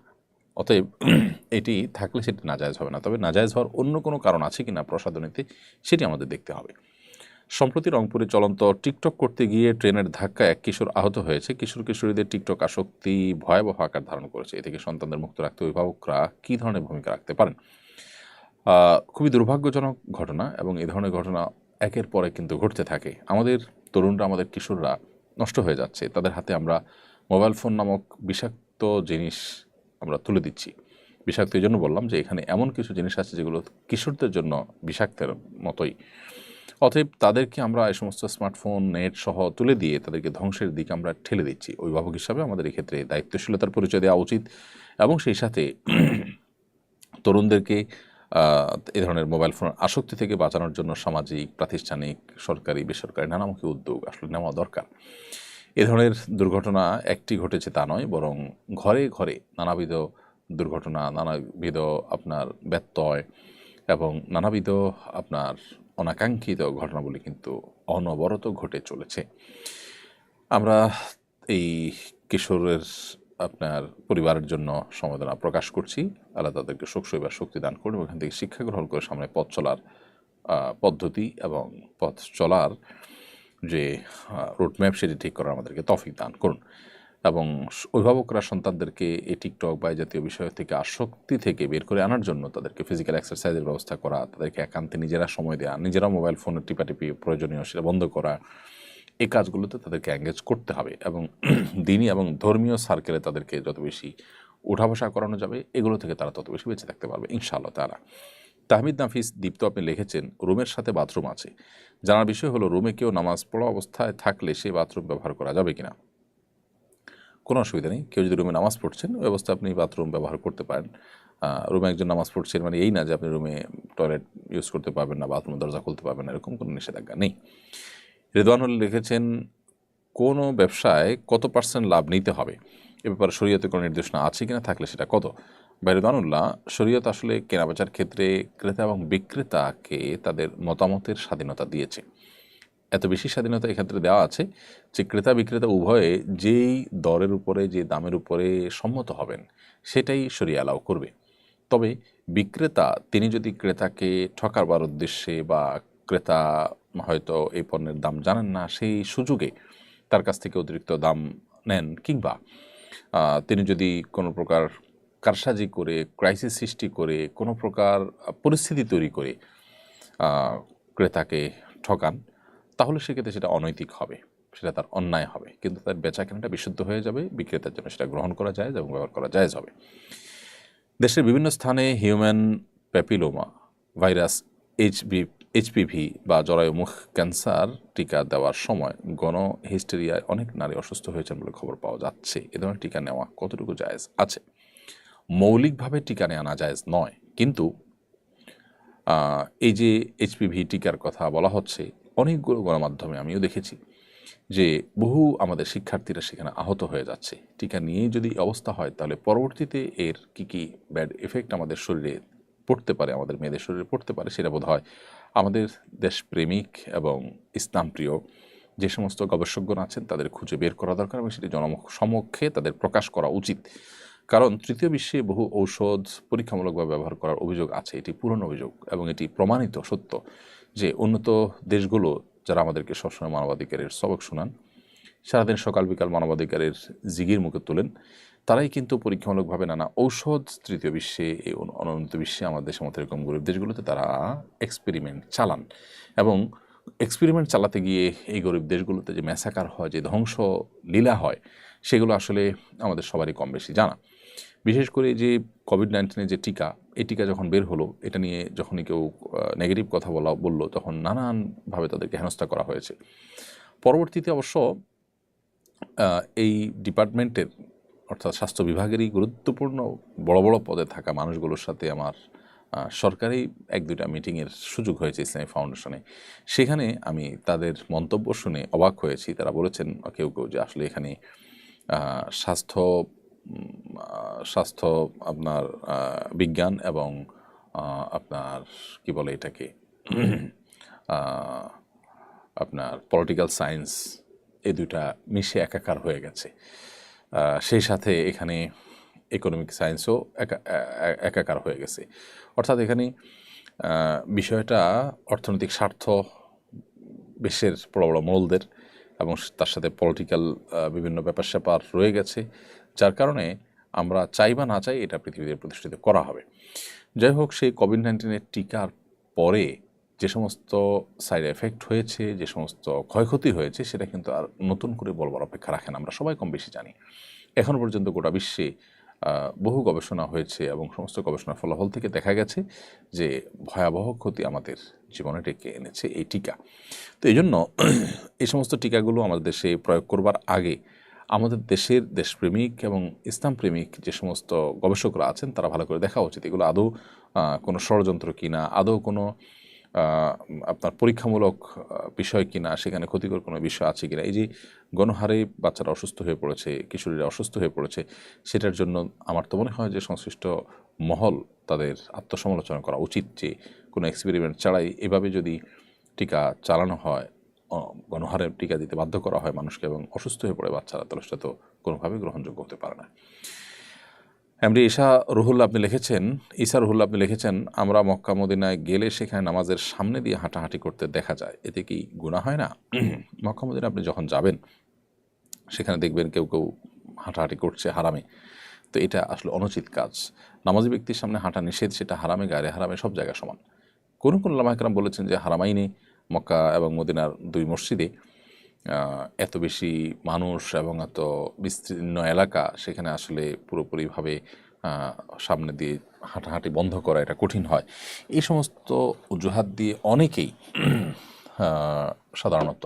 [SPEAKER 2] অতএব এটি থাকলে সেটি নাজায়েজ হবে না। তবে নাজায়েজ হওয়ার অন্য কোনো কারণ আছে কি না প্রসাধনীতে সেটি আমাদের দেখতে হবে। সম্প্রতি রংপুরে চলন্ত টিকটক করতে গিয়ে ট্রেনের ধাক্কায় এক কিশোর আহত হয়েছে। কিশোর কিশোরীদের টিকটক আসক্তি ভয়াবহ আকার ধারণ করেছে। এ থেকে সন্তানদের মুক্ত রাখতে অভিভাবকরা কী ধরনের ভূমিকা রাখতে পারেন? খুবই দুর্ভাগ্যজনক ঘটনা এবং এই ধরনের ঘটনা একের পরে কিন্তু ঘটতে থাকে। আমাদের তরুণরা, আমাদের কিশোররা নষ্ট হয়ে যাচ্ছে। তাদের হাতে আমরা মোবাইল ফোন নামক বিষাক্ত জিনিস আমরা তুলে দিচ্ছি। বিষাক্ত এই জন্য বললাম যে এখানে এমন কিছু জিনিস আছে যেগুলো কিশোরদের জন্য বিষাক্তের মতোই। অতএব তাদেরকে আমরা এই সমস্ত স্মার্টফোন, নেট সহ তুলে দিয়ে তাদেরকে ধ্বংসের দিকে আমরা ঠেলে দিচ্ছি। অভিভাবক হিসাবে আমাদের এক্ষেত্রে দায়িত্বশীলতার পরিচয় দেওয়া উচিত এবং সেই সাথে তরুণদেরকে এ ধরনের মোবাইল ফোন আসক্তি থেকে বাঁচানোর জন্য সামাজিক, প্রাতিষ্ঠানিক, সরকারি, বেসরকারি নানামুখী উদ্যোগ আসলে নেওয়া দরকার। এ ধরনের দুর্ঘটনা একটি ঘটেছে তা নয়, বরং ঘরে ঘরে নানাবিধ দুর্ঘটনা, নানাবিধ আপনার ব্যত্যয় এবং নানাবিধ আপনার অনাকাঙ্ক্ষিত ঘটনাবলী কিন্তু অনবরত ঘটে চলেছে। আমরা এই কিশোরের আপনার পরিবারের জন্য সমবেদনা প্রকাশ করছি। আল্লাহ তাদেরকে সুখ শৈবার শক্তি দান করুন এবং এখান থেকে শিক্ষা গ্রহণ করে সামনে পথ চলার পদ্ধতি এবং পথ চলার যে রুটম্যাপ সেটি ঠিক করার আমাদেরকে তৌফিক দান করুন এবং অভিভাবকরা সন্তানদেরকে এই টিকটক বা জাতীয় বিষয় থেকে আসক্তি থেকে বের করে আনার জন্য তাদেরকে ফিজিক্যাল এক্সারসাইজের ব্যবস্থা করা, তাদেরকে একান্তে নিজেরা সময় দেওয়া, নিজেরা মোবাইল ফোনের টিপাটিপি প্রয়োজনীয় সেটা বন্ধ করা, এই কাজগুলোতে তাদেরকে এঙ্গেজ করতে হবে এবং দিনী এবং ধর্মীয় সার্কেলে তাদেরকে যত বেশি উঠা বসা করানো যাবে এগুলো থেকে তারা তত বেশি বেঁচে থাকতে পারবে ইনশাআল্লাহ তাআলা। তাহমিদ নাফিস দীপ্ত আপনি লিখেছেন, রুমের সাথে বাথরুম আছে, জানার বিষয় হলো রুমে কেউ নামাজ পড়া অবস্থায় থাকলে সেই বাথরুম ব্যবহার করা যাবে কিনা? কোনো অসুবিধা নেই। কেউ যদি রুমে নামাজ পড়ছেন ওই অবস্থায় আপনি বাথরুম ব্যবহার করতে পারেন। রুমে একজন নামাজ পড়ছেন মানে এই না যে আপনি রুমে টয়লেট ইউজ করতে পারবেন না, বাথরুমের দরজা খুলতে পারবেন না, এরকম কোনো নিষেধাজ্ঞা নেই। রেদওয়ানুল লিখেছেন, কোনো ব্যবসায় কত % লাভ নিতে হবে এ ব্যাপারে শরীয়তে কোনো নির্দেশনা আছে কিনা, থাকলে সেটা কত? বা রেদওয়ানুল্লাহ, শরীয়ত আসলে কেনাবেচার ক্ষেত্রে ক্রেতা এবং বিক্রেতাকে তাদের মতামতের স্বাধীনতা দিয়েছে। এত বেশি স্বাধীনতা এক্ষেত্রে দেওয়া আছে যে ক্রেতা বিক্রেতা উভয়ে যেই দরের উপরে, যে দামের উপরে সম্মত হবেন সেটাই শরিয়া অ্যালাউ করবে। তবে বিক্রেতা তিনি যদি ক্রেতাকে ঠকাবার উদ্দেশ্যে বা ক্রেতা হয়তো এই পণ্যের দাম জানেন না সেই সুযোগে তার কাছ থেকে অতিরিক্ত দাম নেন, কিংবা তিনি যদি কোনো প্রকার কারসাজি করে, ক্রাইসিস সৃষ্টি করে, কোনো প্রকার পরিস্থিতি তৈরি করে ক্রেতাকে ঠকান, তাহলে সেক্ষেত্রে সেটা অনৈতিক হবে, সেটা তার অন্যায় হবে, কিন্তু তার বেচা কেনাটা বিশুদ্ধ হয়ে যাবে, বিক্রেতার জন্য সেটা গ্রহণ করা যায় এবং ব্যবহার করা জায়েজ হবে। দেশের বিভিন্ন স্থানে হিউম্যান প্যাপিলোমা ভাইরাস এইচপিভি বা জরায়ুমুখ ক্যান্সার টিকা দেওয়ার সময় হিস্টেরিয়ায় অনেক নারী অসুস্থ হয়েছেন বলে খবর পাওয়া যাচ্ছে। এ ধরনের টিকা নেওয়া কতটুকু জায়েজ আছে? মৌলিকভাবে টিকা নেওয়া না জায়েজ নয়, কিন্তু এই যে এইচপিভি টিকার কথা বলা হচ্ছে, অনেকগুলো গণমাধ্যমে আমিও দেখেছি যে বহু আমাদের শিক্ষার্থীরা সেখানে আহত হয়ে যাচ্ছে। টিকা নিয়েই যদি অবস্থা হয় তাহলে পরবর্তীতে এর কী ব্যাড এফেক্ট আমাদের শরীরে পড়তে পারে, আমাদের মেয়েদের শরীরে পড়তে পারে, সেটা বোধ হয় আমাদের দেশপ্রেমিক এবং ইসলামপ্রিয় যে সমস্ত গবেষকগণ আছেন তাদের খুঁজে বের করা দরকার এবং সেটি জনসমক্ষে তাদের প্রকাশ করা উচিত। কারণ তৃতীয় বিশ্বে বহু ঔষধ পরীক্ষামূলকভাবে ব্যবহার করার অভিযোগ আছে। এটি পুরনো অভিযোগ এবং এটি প্রমাণিত সত্য যে উন্নত দেশগুলো যারা আমাদেরকে সবসময় মানবাধিকারের সবক শোনান, সারাদিন সকাল বিকাল মানবাধিকারের জিগির মুখে তোলেন, তারাই কিন্তু পরীক্ষামূলকভাবে নানা ঔষধ তৃতীয় বিশ্বে, এই অনুন্নত বিশ্বে আমাদের দেশের মতো এরকম গরিব দেশগুলোতে তারা এক্সপেরিমেন্ট চালান। এবং এক্সপেরিমেন্ট চালাতে গিয়ে এই গরিব দেশগুলোতে যে ম্যাসাকার হয়, যে ধ্বংস লীলা হয়, সেগুলো আসলে আমাদের সবারই কম বেশি জানা। বিশেষ করে যে কোভিড-19 যে টিকা, এই টিকা যখন বের হলো, এটা নিয়ে যখনই কেউ নেগেটিভ কথা বলল, তখন নানানভাবে তাদেরকে হেনস্থা করা হয়েছে। পরবর্তীতে অবশ্য এই ডিপার্টমেন্টের অর্থাৎ স্বাস্থ্য বিভাগেরই গুরুত্বপূর্ণ বড় বড় পদে থাকা মানুষগুলোর সাথে আমার সরকারি 1-2টা মিটিংয়ের সুযোগ হয়েছে ইসলামী ফাউন্ডেশনে। সেখানে আমি তাদের মন্তব্য শুনে অবাক হয়েছি। তারা বলেছেন কেউ কেউ যে আসলে এখানে স্বাস্থ্য আপনার বিজ্ঞান এবং আপনার কি বলে এটাকে আপনার পলিটিক্যাল সায়েন্স, এই দুইটা মিশে একাকার হয়ে গেছে। সেই সাথে এখানে ইকোনমিক সায়েন্সও একাকার হয়ে গেছে। অর্থাৎ এখানে বিষয়টা অর্থনৈতিক স্বার্থ বিশ্বের বড় বড় মোড়লদের এবং তার সাথে পলিটিক্যাল বিভিন্ন ব্যাপার স্যাপার রয়ে গেছে, যার কারণে আমরা চাই বা না চাই এটা পৃথিবীতে প্রতিষ্ঠিত করা হবে। যাই হোক, সেই কোভিড-19 টিকার পরে যে সমস্ত সাইড এফেক্ট হয়েছে, যে সমস্ত ক্ষয়ক্ষতি হয়েছে, সেটা কিন্তু আর নতুন করে বলবার অপেক্ষা রাখে না। আমরা সবাই কম বেশি জানি। এখন পর্যন্ত গোটা বিশ্বে বহু গবেষণা হয়েছে এবং সমস্ত গবেষণার ফলাফল থেকে দেখা গেছে যে ভয়াবহ ক্ষতি আমাদের জীবনে ডেকে এনেছে এই টিকা। তো এই জন্য এই সমস্ত টিকাগুলো আমাদের দেশে প্রয়োগ করবার আগে আমাদের দেশের দেশপ্রেমিক এবং ইসলামপ্রেমিক যে সমস্ত গবেষকরা আছেন, তারা ভালো করে দেখা উচিত এগুলো আদৌ কোনো ষড়যন্ত্র কিনা, আদৌ কোনো আপনার পরীক্ষামূলক বিষয় কিনা, সেখানে ক্ষতিকর কোনো বিষয় আছে কিনা। এই যে গণহারে বাচ্চারা অসুস্থ হয়ে পড়েছে, কিশোরীরা অসুস্থ হয়ে পড়েছে, সেটার জন্য আমার তো মনে হয় যে সংশ্লিষ্ট মহল তাদের আত্মসমালোচনা করা উচিত যে কোনো এক্সপেরিমেন্ট ছাড়াই এভাবে যদি টিকা চালানো হয়, গণহারে টিকা দিতে বাধ্য করা হয় মানুষকে এবং অসুস্থ হয়ে পড়ে বাচ্চারা, তাহলে সেটা তো কোনোভাবেই গ্রহণযোগ্য হতে পারে না। এমনি ঈসা রুহুল্লাহ আপনি লিখেছেন আমরা মক্কা মদিনায় গেলে সেখানে নামাজের সামনে দিয়ে হাঁটাহাঁটি করতে দেখা যায়, এতে কি গুনাহ হয় না? মক্কা মদিনা আপনি যখন যাবেন সেখানে দেখবেন কেউ কেউ হাঁটাহাঁটি করছে হারামে, তো এটা আসলে অনুচিত কাজ। নামাজি ব্যক্তির সামনে হাঁটা নিষেধ, সেটা হারামে গায়ে হারামে সব জায়গা সমান। কোন ওলামা কেরাম বলেছেন যে হারামাইনে মক্কা এবং মদিনার দুই মসজিদে এত বেশি মানুষ এবং এত বিস্তীর্ণ এলাকা, সেখানে আসলে পুরোপুরিভাবে সামনে দিয়ে হাঁটাহাঁটি বন্ধ করা এটা কঠিন হয়। এই সমস্ত অজুহাত দিয়ে অনেকেই সাধারণত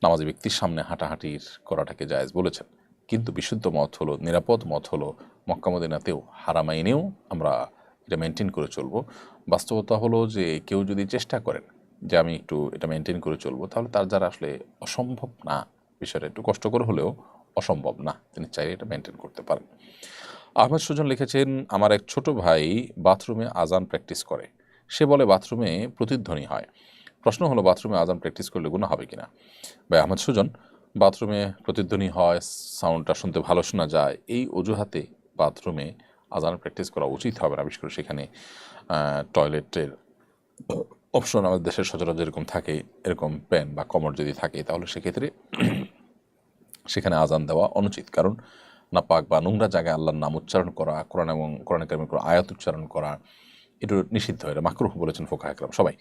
[SPEAKER 2] নামাজি ব্যক্তির সামনে হাঁটাহাঁটির করাটাকে জায়েজ বলেছেন। কিন্তু বিশুদ্ধ মত হলো, নিরাপদ মত হলো, মক্কা মদিনাতেও হারামাইনেও আমরা এটা মেনটেন করে চলবো। বাস্তবতা হলো যে কেউ যদি চেষ্টা করেন যে আমি একটু এটা মেনটেন করে চলবো, তাহলে তার যারা আসলে অসম্ভব না, বিষয়টা একটু কষ্টকর হলেও অসম্ভব না, তিনি চাইলে এটা মেনটেন করতে পারেন। আহমেদ সুজন লিখেছেন আমার এক ছোট ভাই বাথরুমে আজান প্র্যাকটিস করে, সে বলে বাথরুমে প্রতিধ্বনি হয়। প্রশ্ন হলো বাথরুমে আজান প্র্যাকটিস করলে গুনাহ হবে কিনা? ভাই আহমেদ সুজন, বাথরুমে প্রতিধ্বনি হয়, সাউন্ডটা শুনতে ভালো শোনা যায়, এই অজুহাতে বাথরুমে আজান প্র্যাকটিস করা উচিত হবে না। বিশেষ করে সেখানে টয়লেটের অপশন আমাদের দেশের সচরাচর যেরকম থাকে, এরকম প্যান বা কমর যদি থাকে, তাহলে সেক্ষেত্রে সেখানে আজান দেওয়া অনুচিত। কারণ নাপাক বা নোংরা জায়গায় আল্লাহর নাম উচ্চারণ করা, কোরআন এবং কোরআন কারিমের কোনো আয়াত উচ্চারণ করা, এটা নিষিদ্ধ, এটা মাকরুহ বলেছেন ফুকাহা একরাম সবাই।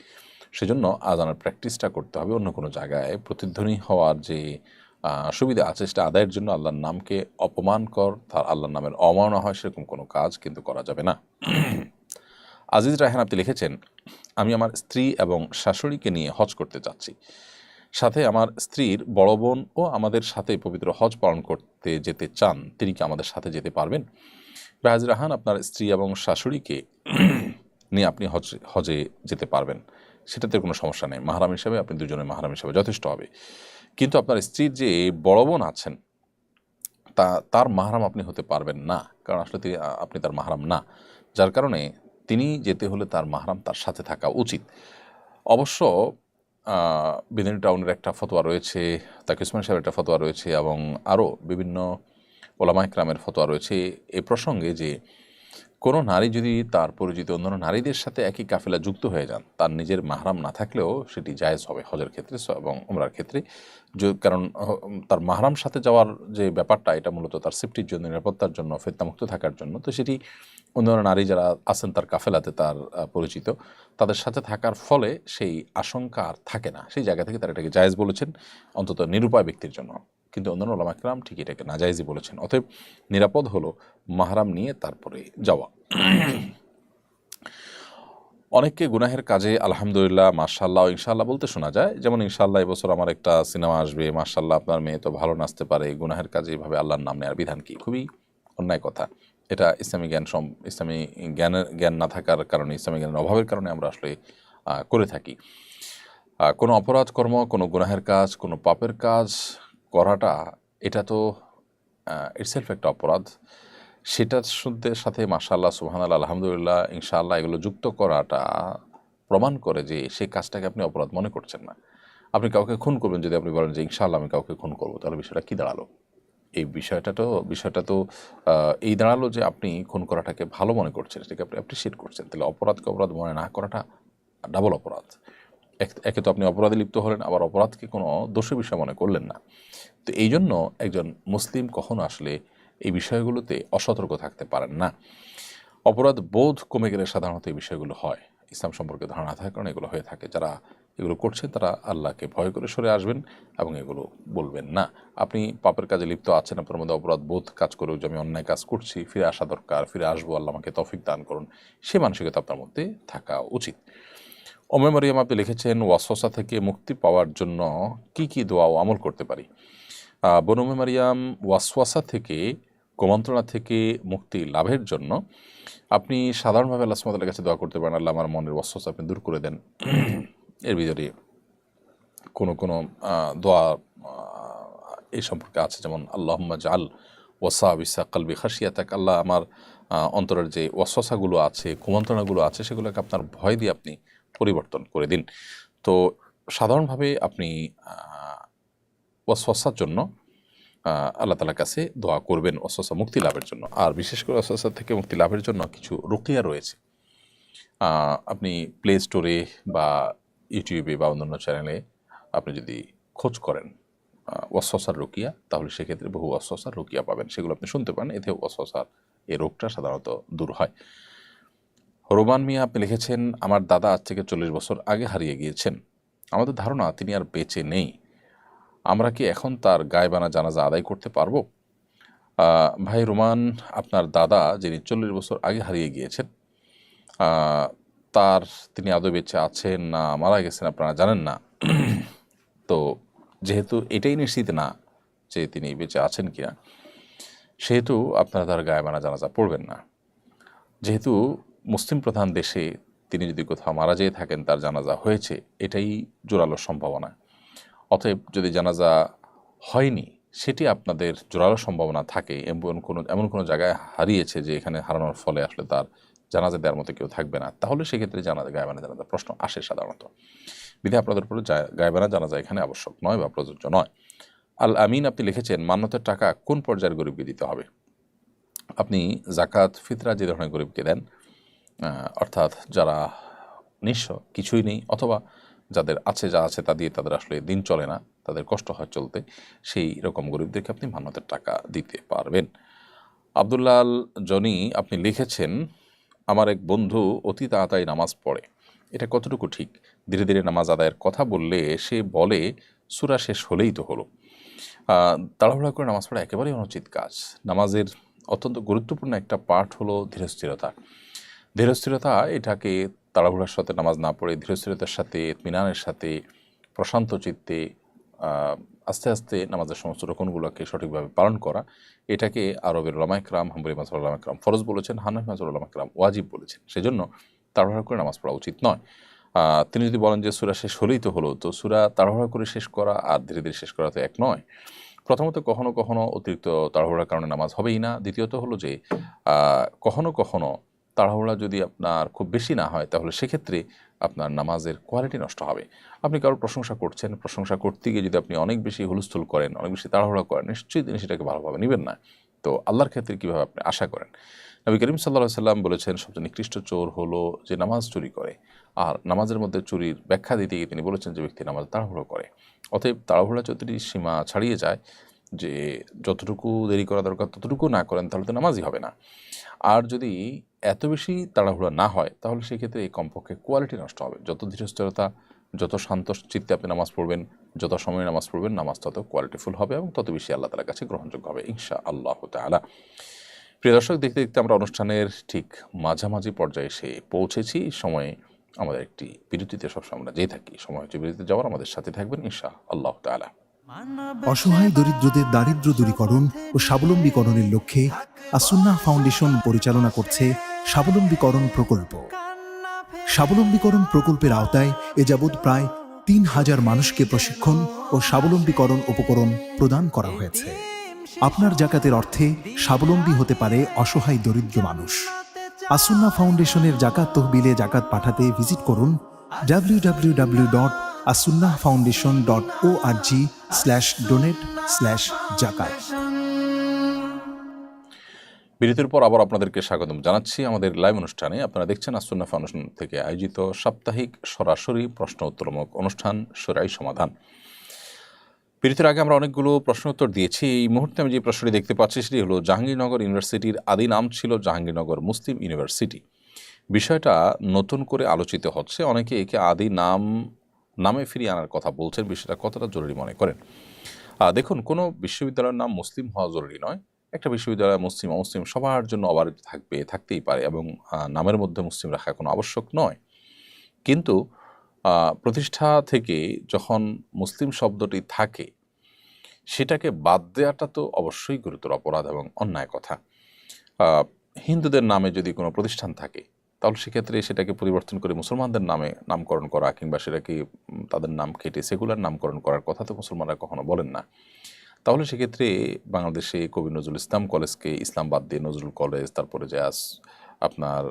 [SPEAKER 2] সেজন্য আজানের প্র্যাকটিসটা করতে হবে অন্য কোনো জায়গায়। প্রতিধ্বনি হওয়ার যে সুবিধা আছে সেটা আদায়ের জন্য আল্লাহর নামকে অপমানকর, তার আল্লাহর নামের অমাননা হয় সেরকম কোনো কাজ কিন্তু করা যাবে না। আজিজ রায়হান আপনি লিখেছেন আমি আমার স্ত্রী এবং শাশুড়িকে নিয়ে হজ করতে যাচ্ছি, সাথে আমার স্ত্রীর বড় বোন ও আমাদের সাথে পবিত্র হজ পালন করতে যেতে চান, তিনি কি আমাদের সাথে যেতে পারবেন? আজিজ রায়হান, আপনার স্ত্রী এবং শাশুড়িকে নিয়ে আপনি হজে যেতে পারবেন, সেটাতে কোনো সমস্যা নেই। মাহরাম হিসাবে আপনি দুজনে মাহরাম হিসাবে যথেষ্ট হবে। কিন্তু আপনার স্ত্রীর যে বড় বোন আছেন তার মাহরাম আপনি হতে পারবেন না, কারণ আসলে আপনি তার মাহরাম না, যার কারণে তিনি যেতে হলে তার মাহরাম তার সাথে থাকা উচিত। অবশ্য বিদিনী টাউনের একটা ফতোয়া রয়েছে, তাকে উসমান সাহেবের একটা ফতোয়া রয়েছে এবং আরও বিভিন্ন ওলামা ইকরামের ফতোয়া রয়েছে এ প্রসঙ্গে যে কোনো নারী যদি তার পরিচিত অন্যান্য নারীদের সাথে একই কাফেলা যুক্ত হয়ে যান, তার নিজের মাহরাম না থাকলেও সেটি জায়েজ হবে হজের ক্ষেত্রে এবং উমরার ক্ষেত্রে। কারণ তার মাহরাম সাথে যাওয়ার যে ব্যাপারটা, এটা মূলত তার সেফটির জন্য, নিরাপত্তার জন্য, ফিতনামুক্ত থাকার জন্য। তো সেটি অন্যান্য নারী যারা আছেন তার কাফেলাতে, তার পরিচিত, তাদের সাথে থাকার ফলে সেই আশঙ্কা আর থাকে না। সেই জায়গা থেকে তারা এটাকে জায়েজ বলেছেন, অন্তত নিরুপায় ব্যক্তির জন্য। কিন্তু অন্যান্য ওলামা ইকরাম ঠিক এটাকে নাজায়েজই বলেছেন। অতএব নিরাপদ হলো মাহরাম নিয়ে তারপরে যাওয়া। অনেককে গুনাহের কাজে আলহামদুলিল্লাহ, মাশাআল্লাহ, ইনশাআল্লাহ বলতে শোনা যায়। যেমন ইনশাআল্লাহ এবছর আমার একটা সিনেমা আসবে, মাশাআল্লাহ আপনার মেয়ে তো ভালো নাচতে পারে। গুনাহের কাজে এভাবে আল্লাহর নাম নেওয়ার বিধান কি? খুবই অন্যায় কথা। এটা ইসলামী জ্ঞান না থাকার কারণে, ইসলামী জ্ঞানের অভাবের কারণে আমরা আসলে করে থাকি। কোনো অপরাধ কর্ম, কোনো গুনাহের কাজ, কোনো পাপের কাজ করাটা, এটা তো ইটসেলফ একটা অপরাধ। সেটার সাথে মাশাআল্লাহ, সুবহানাল্লাহ, আলহামদুলিল্লাহ, ইনশাআল্লাহ এগুলো যুক্ত করাটা প্রমাণ করে যে সেই কাজটাকে আপনি অপরাধ মনে করছেন না। আপনি কাউকে খুন করবেন, যদি আপনি বলেন যে ইনশাআল্লাহ আমি কাউকে খুন করবো, তাহলে বিষয়টা কী দাঁড়ালো? এই বিষয়টা তো এই দাঁড়ালো যে আপনি খুন করাটাকে ভালো মনে করছেন, সেটাকে আপনি অ্যাপ্রিসিয়েট করছেন। তাহলে অপরাধকে অপরাধ মনে না করাটা ডাবল অপরাধ। একে তো আপনি অপরাধে লিপ্ত হলেন, আবার অপরাধকে কোনো দোষের বিষয় মনে করলেন না। তো এই জন্য একজন মুসলিম কখনো আসলে এই বিষয়গুলোতে অসতর্ক থাকতে পারেন না। অপরাধ বোধ কমে গেলে সাধারণত এই বিষয়গুলো হয়। ইসলাম সম্পর্কে ধারণা থাকার কারণে এগুলো হয়ে থাকে। যারা এগুলো করছেন তারা আল্লাহকে ভয় করে সরে আসবেন এবং এগুলো বলবেন না। আপনি পাপের কাজে লিপ্ত আছেন, আপনার মধ্যে অপরাধ বোধ কাজ করেও যে আমি অন্যায় কাজ করছি, ফিরে আসা দরকার, ফিরে আসবো, আল্লাহ আমাকে তৌফিক দান করুন, সে মানসিকতা আপনার মধ্যে থাকা উচিত। উম্মে মারিয়াম আপনি লিখেছেন, ওয়াসওয়াসা থেকে মুক্তি পাওয়ার জন্য কি কি দোয়া ও আমল করতে পারি? বোন উম্মে মারিয়াম, ওয়াসওয়াসা থেকে, কুমন্ত্রণা থেকে মুক্তি লাভের জন্য আপনি সাধারণভাবে আল্লাহ সুবহানাহু ওয়া তাআলার কাছে দোয়া করতে পারেন, আল্লাহ আমার মনের ওয়াসওয়াসা আপনি দূর করে দেন। এর ভিতরে কোনো দোয়া এই সম্পর্কে আছে, যেমন আল্লাহুম্মা জাআল ওয়াসাবিসা কলবি খাশিয়াতাক, আল্লাহ আমার অন্তরের যে ওয়াসওয়াসাগুলো আছে, কুমন্ত্রণাগুলো আছে, সেগুলোকে আপনার ভয় দিয়ে আপনি পরিবর্তন করে দিন। তো সাধারণভাবে আপনি ওয়াসওয়াসার জন্য আল্লাহ তাআলার কাছে দোয়া করবেন ওয়াসওয়াসা মুক্তি লাভের জন্য। আর বিশেষ করে ওয়াসওয়াসা থেকে মুক্তি লাভের জন্য কিছু রুকিয়া রয়েছে। আপনি প্লে স্টোরে বা ইউটিউবে বা অন্যান্য চ্যানেলে আপনি যদি খোঁজ করেন ওয়াসওয়াসার রুকিয়া, তাহলে সেক্ষেত্রে বহু ওয়াসওয়াসার রুকিয়া পাবেন। সেগুলো আপনি শুনতে পারেন, এতে ওয়াসওয়াসার এই রোগটা সাধারণত দূর হয়। রোমান মিয়া আপনি লিখেছেন, আমার দাদা আজ থেকে 40 বছর আগে হারিয়ে গিয়েছেন। আমাদের ধারণা তিনি আর বেঁচে নেই। আমরা কি এখন তার গায়েবানা জানাজা আদায় করতে পারবো? ভাই রোমান, আপনার দাদা যিনি 40 বছর আগে হারিয়ে গিয়েছেন, তিনি আদৌ বেঁচে আছেন না মারা গেছেন আপনারা জানেন না। তো যেহেতু এটাই নিশ্চিত না যে তিনি বেঁচে আছেন কিনা, সেহেতু আপনারা তার গায়েবানা জানাজা পড়বেন না। যেহেতু মুসলিম প্রধান দেশে তিনি যদি কোথাও মারা যেয়ে থাকেন, তার জানাজা হয়েছে, এটাই জোরালো সম্ভাবনা। অতএব যদি জানাজা হয়নি, সেটি আপনাদের জোরালো সম্ভাবনা থাকে, এমন কোনো জায়গায় হারিয়েছে যে এখানে হারানোর ফলে আসলে তার জানাজা দেওয়ার মতো কেউ থাকবে না, তাহলে সেক্ষেত্রে গায়েবানা জানাজা প্রশ্ন আসে সাধারণত। বিধায় আপনাদের উপরে গায়েবানা জানাজা এখানে আবশ্যক নয় বা প্রযোজ্য নয়। আল আমিন আপনি লিখেছেন, মান্যতের টাকা কোন পর্যায়ের গরিবকে দিতে হবে? আপনি জাকাত ফিতরা যে ধরনের গরিবকে দেন, অর্থাৎ যারা নিঃস্ব, কিছুই নেই, অথবা যাদের আছে যা আছে তা দিয়ে তাদের আসলে দিন চলে না, তাদের কষ্ট হয় চলতে, সেই রকম গরিবদেরকে আপনি মান্যতের টাকা দিতে পারবেন। আব্দুল্লাল জনি আপনি লিখেছেন, আমার এক বন্ধু অতি তাড়াতাড়ি নামাজ পড়ে, এটা কতটুকু ঠিক? ধীরে ধীরে নামাজ আদায়ের কথা বললে সে বলে সূরা শেষ হলেই তো হলো। তাড়াহুড়া করে নামাজ পড়া একেবারেই অনুচিত কাজ। নামাজের অত্যন্ত গুরুত্বপূর্ণ একটা পার্ট হলো ধীরস্থিরতা। ধীরস্থিরতা, এটাকে তাড়াহুড়ার সাথে নামাজ না পড়ে ধীরস্থিরতার সাথে, ইতমিনানের সাথে, প্রশান্ত চিত্তে আস্তে আস্তে নামাজের সমস্ত রকমগুলোকে সঠিকভাবে পালন করা, এটাকে আরবের উলামা ইকরাম, হাম্বলি মাযহাবের উলামা ইকরাম ফরজ বলেছেন, হানাফি মাযহাবের উলামা ইকরাম ওয়াজিব বলেছেন। সেজন্য তাড়াহুড়া করে নামাজ পড়া উচিত নয়। তিনি যদি বলেন যে সূরা শেষ হলেই তো হলো, তো সূরা তাড়াহুড়া করে শেষ করা আর ধীরে ধীরে শেষ করা তো এক নয়। প্রথমত কখনো কখনো অতিরিক্ত তাড়াহুড়ার কারণে নামাজ হবেই না। দ্বিতীয়ত হলো যে কখনো কখনো তাড়াহুড়া যদি আপনার খুব বেশি না হয়, তাহলে সেক্ষেত্রে আপনার নামাজের কোয়ালিটি নষ্ট হবে। আপনি কারোর প্রশংসা করছেন, প্রশংসা করতে গিয়ে যদি আপনি অনেক বেশি হুলস্থুল করেন, অনেক বেশি তাড়াহুড়া করেন, নিশ্চয়ই তিনি সেটাকে ভালোভাবে নেবেন না। তো আল্লাহর ক্ষেত্রে কীভাবে আপনি আশা করেন? নবী করিম সাল্লাল্লাহু আলাইহি সাল্লাম বলেছেন সবচেয়ে নিকৃষ্ট চোর হলো যে নামাজ চুরি করে। আর নামাজের মধ্যে চুরির ব্যাখ্যা দিতে গিয়ে তিনি বলেছেন যে ব্যক্তি নামাজ তাড়াহুড়ো করে। অতএব তাড়াহুড়া যদি সীমা ছাড়িয়ে যায়, যে যতটুকু দেরি করা দরকার ততটুকু না করেন, তাহলে তো নামাজই হবে না। আর যদি এত বেশি তাড়াহুড়া না হয়, তাহলে সেক্ষেত্রে এই কমপক্ষে কোয়ালিটি নষ্ট হবে। যত ধীরস্থিরতা, যত শান্ত চিত্তে আপনি নামাজ পড়বেন, যত সময় নামাজ পড়বেন, নামাজ তত কোয়ালিটিফুল হবে এবং তত বেশি আল্লাহ তাআলার কাছে গ্রহণযোগ্য হবে ইনশাআল্লাহু তাআলা। প্রিয় দর্শক, দেখতে দেখতে আমরা অনুষ্ঠানের ঠিক মাঝামাঝি পর্যায়ে এসে পৌঁছেছি। সময়ে আমাদের একটি বিরতিতে সবসময় আমরা যেয়ে থাকি। সময় হচ্ছে বিরতিতে যাওয়ার, আমাদের সাথে থাকবেন ইনশাআল্লাহু তাআলা।
[SPEAKER 3] অসহায় দরিদ্রদের দারিদ্র্য দূরীকরণ ও স্বাবলম্বীকরণের লক্ষ্যে আসুন্নাহ ফাউন্ডেশন পরিচালনা করছে স্বাবলম্বীকরণ প্রকল্প। স্বাবলম্বীকরণ প্রকল্পের আওতায় এ যাবৎ প্রায় ৩,০০০ মানুষকে প্রশিক্ষণ ও স্বাবলম্বীকরণ উপকরণ প্রদান করা হয়েছে। আপনার জাকাতের অর্থে স্বাবলম্বী হতে পারে অসহায় দরিদ্র মানুষ। আসুন্নাহ ফাউন্ডেশনের জাকাত তহবিলে জাকাত পাঠাতে ভিজিট করুন www.asunnahfoundation.org/donate/zakat।
[SPEAKER 2] বিরতির পর আবার আপনাদেরকে স্বাগতম জানাচ্ছি আমাদের লাইভ অনুষ্ঠানে। আপনারা দেখছেন আসুন্নাহ ফাউন্ডেশন থেকে আয়োজিত সাপ্তাহিক সরাসরি প্রশ্ন উত্তরমূলক অনুষ্ঠান শরীআহ সমাধান। বিরতির আগে আমরা অনেকগুলো প্রশ্ন উত্তর দিয়েছি। এই মুহূর্তে আমি যে প্রশ্নটি দেখতে পাচ্ছি সেটি হলো, জাহাঙ্গীরনগর ইউনিভার্সিটির আদি নাম ছিল জাহাঙ্গীরনগর মুসলিম ইউনিভার্সিটি। বিষয়টা নতুন করে আলোচিত হচ্ছে। অনেকে একে আদি নামে ফিরিয়ে আনার কথা বলছেন। বিষয়টা কতটা জরুরি মনে করেন? দেখুন, কোনো বিশ্ববিদ্যালয়ের নাম মুসলিম হওয়া জরুরি নয়। একটা বিশ্ববিদ্যালয় মুসলিম অমুসলিম সবার জন্য অবারিত থাকতেই পারে এবং নামের মধ্যে মুসলিম রাখা কোনো আবশ্যক নয়। কিন্তু প্রতিষ্ঠা থেকে যখন মুসলিম শব্দটি থাকে, সেটাকে বাদ দেওয়াটা তো অবশ্যই গুরুতর অপরাধ এবং অন্যায় কথা। হিন্দুদের নামে যদি কোনো প্রতিষ্ঠান থাকে, তাহলে সেক্ষেত্রে সেটাকে পরিবর্তন করে মুসলমানদের নামে নামকরণ করা কিংবা সেটাকে তাদের নাম কেটে সেকুলার নামকরণ করার কথা তো মুসলমানরা কখনো বলেন না। তাহলে সেক্ষেত্রে বাংলাদেশে কবি নজরুল ইসলাম কলেজকে ইসলাম বাদ দিয়ে নজরুল কলেজ, তারপরে যে আপনার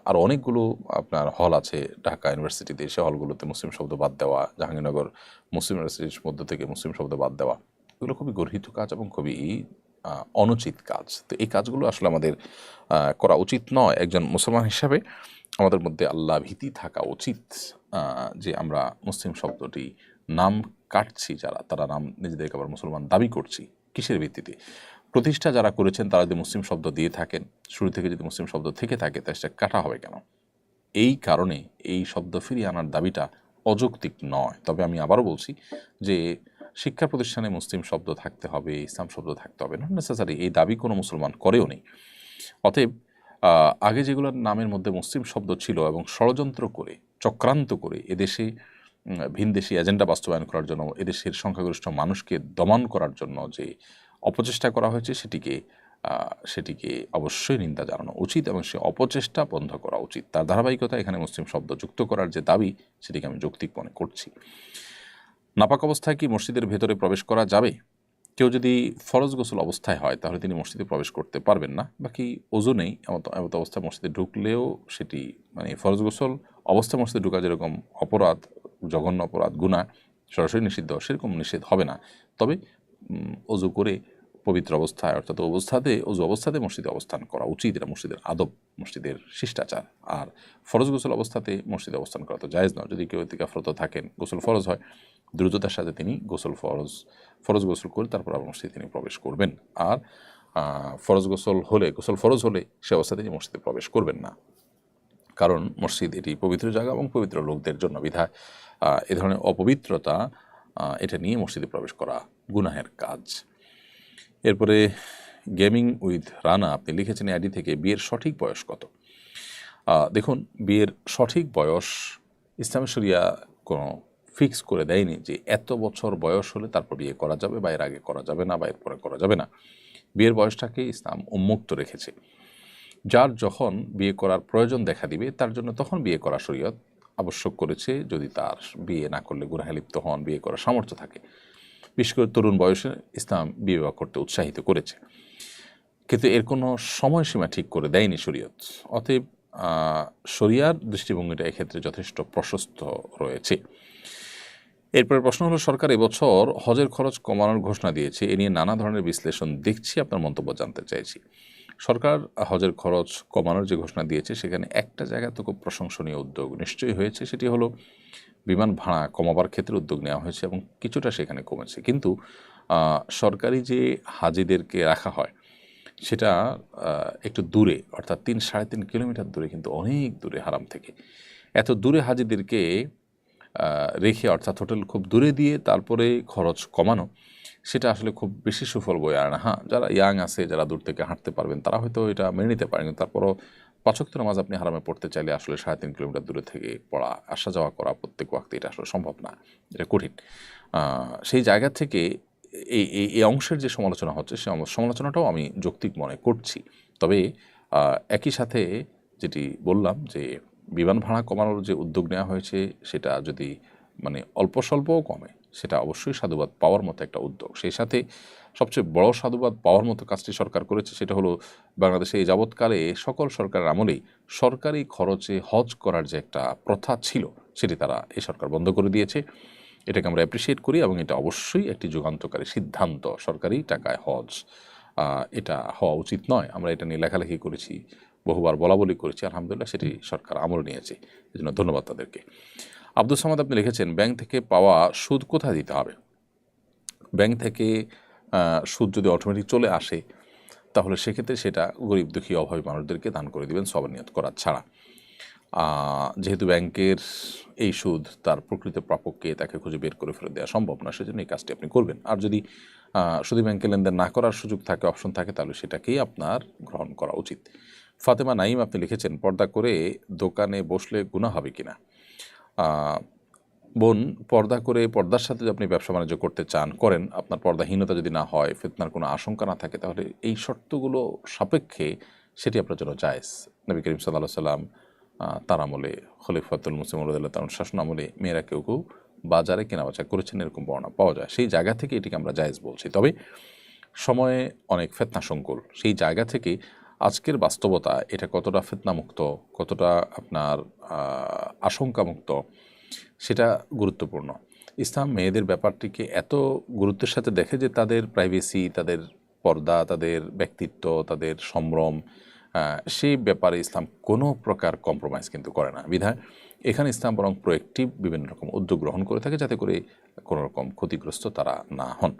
[SPEAKER 2] আরও অনেকগুলো আপনার হল আছে ঢাকা ইউনিভার্সিটিতে, সে হলগুলোতে মুসলিম শব্দ বাদ দেওয়া, জাহাঙ্গীরনগর মুসলিম ইউনিভার্সিটির মধ্য থেকে মুসলিম শব্দ বাদ দেওয়া, এগুলো খুবই গর্হিত কাজ এবং খুবই অনুচিত কাজ। তো এই কাজগুলো আসলে আমাদের করা উচিত নয়। একজন মুসলমান হিসাবে আমাদের মধ্যে আল্লাহ ভীতি থাকা উচিত, যে আমরা মুসলিম শব্দটি নাম কাটছি, তারা নাম নিজেদেরকে আবার মুসলমান দাবি করছি কিসের ভিত্তিতে? প্রতিষ্ঠা যারা করেছেন তারা যদি মুসলিম শব্দ দিয়ে থাকেন, শুরু থেকে যদি মুসলিম শব্দ থেকে থাকে, তাহলে সেটা কাটা হবে কেন? এই কারণে এই শব্দ ফিরিয়ে আনার দাবিটা অযৌক্তিক নয়। তবে আমি আবারও বলছি যে শিক্ষা প্রতিষ্ঠানে মুসলিম শব্দ থাকতে হবে, ইসলাম শব্দ থাকতে হবে, নট নেসেসারি, এই দাবি কোনো মুসলমান করেও নেই। অতএব আগে যেগুলোর নামের মধ্যে মুসলিম শব্দ ছিল এবং ষড়যন্ত্র করে চক্রান্ত করে এদেশে ভিনদেশি এজেন্ডা বাস্তবায়ন করার জন্য, এদেশের সংখ্যাগরিষ্ঠ মানুষকে দমন করার জন্য যে অপচেষ্টা করা হয়েছে, সেটিকে অবশ্যই নিন্দা জানানো উচিত এবং সে অপচেষ্টা বন্ধ করা উচিত। তার ধারাবাহিকতা এখানে মুসলিম শব্দ যুক্ত করার যে দাবি, সেটিকে আমি যৌক্তিক মনে করছি। নাপাক অবস্থায় কি মসজিদের ভেতরে প্রবেশ করা যাবে? কেউ যদি ফরজ গোসল অবস্থায় হয়, তাহলে তিনি মসজিদে প্রবেশ করতে পারবেন না। বাকি ওযু নেই এমত অবস্থায় মসজিদে ঢুকলেও সেটি ফরজ গোসল অবস্থায় মসজিদে ঢুকা যেরকম অপরাধ, জঘন্য অপরাধ, গুনাহ, সরাসরি নিষিদ্ধ, সেরকম নিষেধ হবে না। তবে ওযু করে পবিত্র অবস্থায়, অর্থাৎ ওযু অবস্থাতে মসজিদে অবস্থান করা উচিত। এটা মসজিদের আদব, মসজিদের শিষ্টাচার। আর ফরজ গোসল অবস্থাতে মসজিদে অবস্থান করা তো জায়েজ নয়। যদি কেউ ইতিকাফরত থাকেন, গোসল ফরজ হয়, দ্রুততার সাথে তিনি ফরজ গোসল করে তারপর আবার মসজিদে তিনি প্রবেশ করবেন। আর গোসল ফরজ হলে সে অবস্থাতে তিনি মসজিদে প্রবেশ করবেন না, কারণ মসজিদ এটি পবিত্র জায়গা এবং পবিত্র লোকদের জন্য। বিধায় এ ধরনের অপবিত্রতা এটা নিয়ে মসজিদে প্রবেশ করা গুনাহের কাজ। এরপরে গেমিং উইথ রানা আপনি লিখেছেন আইডি থেকে, বিয়ের সঠিক বয়স কত? দেখুন, বিয়ের সঠিক বয়স ইসলামী শরিয়া কোনো ফিক্স করে দেয়নি যে এত বছর বয়স হলে তারপর বিয়ে করা যাবে, বা এর আগে করা যাবে না, বা এর পরে করা যাবে না। বিয়ের বয়সটাকে ইসলাম উন্মুক্ত রেখেছে। যার যখন বিয়ে করার প্রয়োজন দেখা দিবে, তার জন্য তখন বিয়ে করা শরীয়ত আবশ্যক করেছে, যদি তার বিয়ে না করলে গুনাহে লিপ্ত হন, বিয়ে করার সামর্থ্য থাকে। বিশেষ করে তরুণ বয়সে ইসলাম বিবাহ করতে উৎসাহিত করেছে, কিন্তু এর কোনো সময়সীমা ঠিক করে দেয়নি শরীয়ত। অতএব শরিয়ার দৃষ্টিভঙ্গিটা এক্ষেত্রে যথেষ্ট প্রশস্ত রয়েছে। এরপরের প্রশ্ন হলো, সরকার এবছর হজের খরচ কমানোর ঘোষণা দিয়েছে, এ নিয়ে নানা ধরনের বিশ্লেষণ দেখছি, আপনার মন্তব্য জানতে চাইছি। সরকার হজের খরচ কমানোর যে ঘোষণা দিয়েছে সেখানে একটা জায়গা তো খুব প্রশংসনীয় উদ্যোগ নিশ্চয়ই হয়েছে, সেটি হলো বিমান ভাড়া কমাবার ক্ষেত্রে উদ্যোগ নেওয়া হয়েছে এবং কিছুটা সেখানে কমেছে। কিন্তু সরকারি যে হাজিদেরকে রাখা হয় সেটা একটু দূরে, অর্থাৎ 3-3.5 কিলোমিটার দূরে, কিন্তু অনেক দূরে হারাম থেকে। এত দূরে হাজিদেরকে রেখে, অর্থাৎ হোটেল খুব দূরে দিয়ে তারপরে খরচ কমানো, সেটা আসলে খুব বেশি সুফল বয়ে আনে না। হ্যাঁ, যারা ইয়াং আছে, যারা দূর থেকে হাঁটতে পারবেন, তারা হয়তো এটা মেনে নিতে পারেন, কিন্তু তারপরও 5 ওয়াক্ত নামাজ আপনি হারামে পড়তে চাইলে আসলে 3.5 কিলোমিটার দূরে থেকে পড়া, আসা যাওয়া করা প্রত্যেক ওয়াক্তে, এটা আসলে সম্ভব না, এটা কঠিন। সেই জায়গা থেকে এই অংশের যে সমালোচনা হচ্ছে, সেই সমালোচনাটাও আমি যৌক্তিক মনে করছি। তবে একই সাথে যেটি বললাম যে বিমান ভাড়া কমানোর যে উদ্যোগ নেওয়া হয়েছে সেটা যদি মানে অল্প স্বল্পও কমে, সেটা অবশ্যই সাধুবাদ পাওয়ার মতো একটা উদ্যোগ। সেই সাথে সবচেয়ে বড় সাধুবাদ পাওয়ার মতো কাজটি সরকার করেছে, সেটা হলো বাংলাদেশে এই যাবৎকালে সকল সরকারের আমলেই সরকারি খরচে হজ করার যে একটা প্রথা ছিল, সেটি তারা এই সরকার বন্ধ করে দিয়েছে। এটাকে আমরা অ্যাপ্রিসিয়েট করি এবং এটা অবশ্যই একটি যুগান্তকারী সিদ্ধান্ত। সরকারি টাকায় হজ, এটা হওয়া উচিত নয়। আমরা এটা নিয়ে লেখালেখি করেছি, বহুবার বলাবলি করেছি, আলহামদুলিল্লাহ সেটি সরকার আমল নিয়েছে, এই জন্য ধন্যবাদ তাদেরকে। আব্দুল সামাদ আপনি লিখেছেন, ব্যাংক থেকে পাওয়া সুদ কোথায় দিতে হবে? ব্যাংক থেকে সুদ যদি অটোমেটিক চলে আসে তাহলে সেক্ষেত্রে সেটা গরিব দুঃখী অভাবী মানুষদেরকে দান করে দিবেন সওয়াব নিয়ত করা ছাড়া। যেহেতু ব্যাংকের এই সুদ তার প্রকৃত প্রাপককে তাকে খুঁজে বের করে ফেরত দেওয়া সম্ভব না, সেজন্য এই কাজটি আপনি করবেন। আর যদি শুধু ব্যাংকে লেনদেন না করার সুযোগ থাকে, অপশন থাকে, তাহলে সেটাকেই আপনার গ্রহণ করা উচিত। ফাতেমা নাইম আপনি লিখেছেন, পর্দা করে দোকানে বসলে গুনাহ হবে কিনা? বোন, পর্দা করে, পর্দার সাথে যদি আপনি ব্যবসা বাণিজ্য করতে চান করেন, আপনার পর্দাহীনতা যদি না হয়, ফিতনার কোনো আশঙ্কা না থাকে, তাহলে এই শর্তগুলো সাপেক্ষে সেটি আপনার জন্য জায়েজ। নবী করিম সাল্লাল্লাহু আলাইহি সাল্লাম তার আমলে, খলিফাতুল মুসলিম রাদিয়াল্লাহু তাআলার শাসন আমলে মেয়েরা কেউ কেউ বাজারে কেনাবেচা করেছেন, এরকম বর্ণনা পাওয়া যায়। সেই জায়গা থেকে এটিকে আমরা জায়েজ বলছি। তবে সময়ে অনেক ফিতনা সংকুল, সেই জায়গা থেকে আজকের বাস্তবতা এটা কতটা ফিতনামুক্ত, কতটা আপনার আশঙ্কামুক্ত, সেটা গুরুত্বপূর্ণ। ইসলাম মেয়েদের ব্যাপারটিকে এত গুরুত্বের সাথে দেখে যে তাদের প্রাইভেসি, তাদের পর্দা, তাদের ব্যক্তিত্ব, তাদের সম্ভ্রম, সেই ব্যাপারে ইসলাম কোনো প্রকার কম্প্রোমাইজ কিন্তু করে না। বিধায় এখানে ইসলাম বরং প্রোয়েক্টিভ বিভিন্ন রকম উদ্যোগ গ্রহণ করে থাকে, যাতে করে কোনো রকম ক্ষতিগ্রস্ত তারা না হন।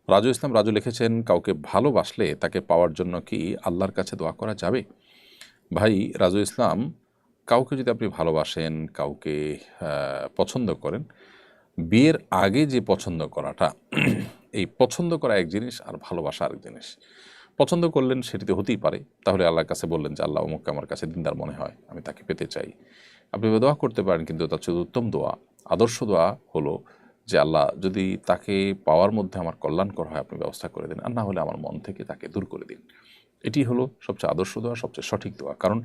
[SPEAKER 2] রাজু ইসলাম রাজু লিখেছেন, কাউকে ভালোবাসলে তাকে পাওয়ার জন্য কি আল্লাহর কাছে দোয়া করা যাবে? ভাই রাজু ইসলাম, কাউকে যদি আপনি ভালোবাসেন, কাউকে পছন্দ করেন, বিয়ের আগে যে পছন্দ করাটা, এই পছন্দ করা এক জিনিস আর ভালোবাসা আরেক জিনিস। পছন্দ করলেন সেটিতে হতেই পারে, তাহলে আল্লাহর কাছে বললেন যে আল্লাহ অমুককে আমার কাছে দিনদার মনে হয়, আমি তাকে পেতে চাই। আপনি দোয়া করতে পারেন, কিন্তু তার চেয়ে উত্তম দোয়া, আদর্শ দোয়া হলো যে আল্লাহ যদি তাকে পাওয়ার মধ্যে আমার কল্যাণকর হয় আপনি ব্যবস্থা করে দিন, আর না হলে আমার মন থেকে তাকে দূর করে দিন। এটি হলো সবচেয়ে আদর্শ দোয়া, সবচেয়ে সঠিক দোয়া। কারণ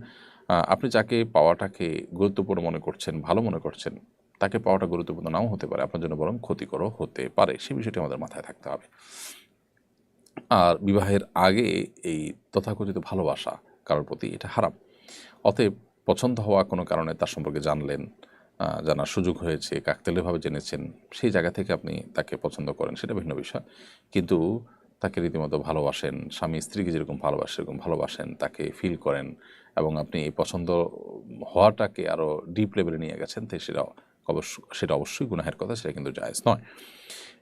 [SPEAKER 2] আপনি যাকে পাওয়াটাকে গুরুত্বপূর্ণ মনে করছেন, ভালো মনে করছেন, তাকে পাওয়াটা গুরুত্বপূর্ণ নাও হতে পারে, আপনার জন্য বরং ক্ষতিকরও হতে পারে। সেই বিষয়টি আমাদের মাথায় থাকতে হবে। আর বিবাহের আগে এই তথাকথিত ভালোবাসা কারোর প্রতি, এটা হারাম। অতএব পছন্দ হওয়া কোনো কারণে তার সম্পর্কে জানলেন, জানার সুযোগ হয়েছে, কাকতালীয়ভাবে জেনেছেন, সেই জায়গা থেকে আপনি তাকে পছন্দ করেন, সেটা ভিন্ন বিষয়। কিন্তু তাকে রীতিমতো ভালোবাসেন, স্বামী স্ত্রীকে যেরকম ভালোবাসে সেরকম ভালোবাসেন, তাকে ফিল করেন, এবং আপনি এই পছন্দ হওয়াটাকে আরও ডিপ লেভেলে নিয়ে গেছেন, তো সেটা অবশ্যই গুনাহের কথা, সেটা কিন্তু জায়েজ নয়।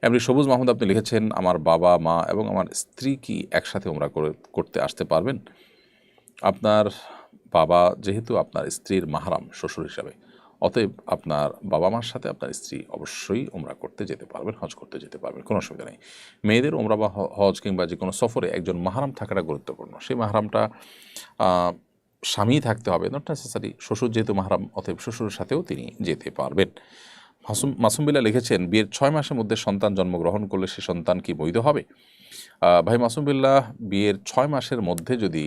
[SPEAKER 2] এমনি সবুজ মাহমুদ আপনি লিখেছেন, আমার বাবা মা এবং আমার স্ত্রী কি একসাথে উমরা করতে আসতে পারবেন? আপনার বাবা যেহেতু আপনার স্ত্রীর মাহরাম শ্বশুর হিসাবে, অতএব আপনার বাবা মার সাথে আপনার স্ত্রী অবশ্যই উমরা করতে যেতে পারবেন, হজ করতে যেতে পারবেন, কোনো অসুবিধা নেই। মেয়েদের উমরা বা হজ কিংবা যে কোনো সফরে একজন মাহরাম থাকাটা গুরুত্বপূর্ণ। সেই মাহরামটা স্বামী থাকতে হবে, নট নেসেসারি শ্বশুর যেহেতু মাহরাম, অতএব শ্বশুরের সাথেও তিনি যেতে পারবেন। মাসুম বিল্লাহ লিখেছেন, বিয়ের 6 মাসের মধ্যে সন্তান জন্মগ্রহণ করলে সে সন্তান কি বৈধ হবে? ভাই মাসুম বিল্লাহ, বিয়ের 6 মাসের মধ্যে যদি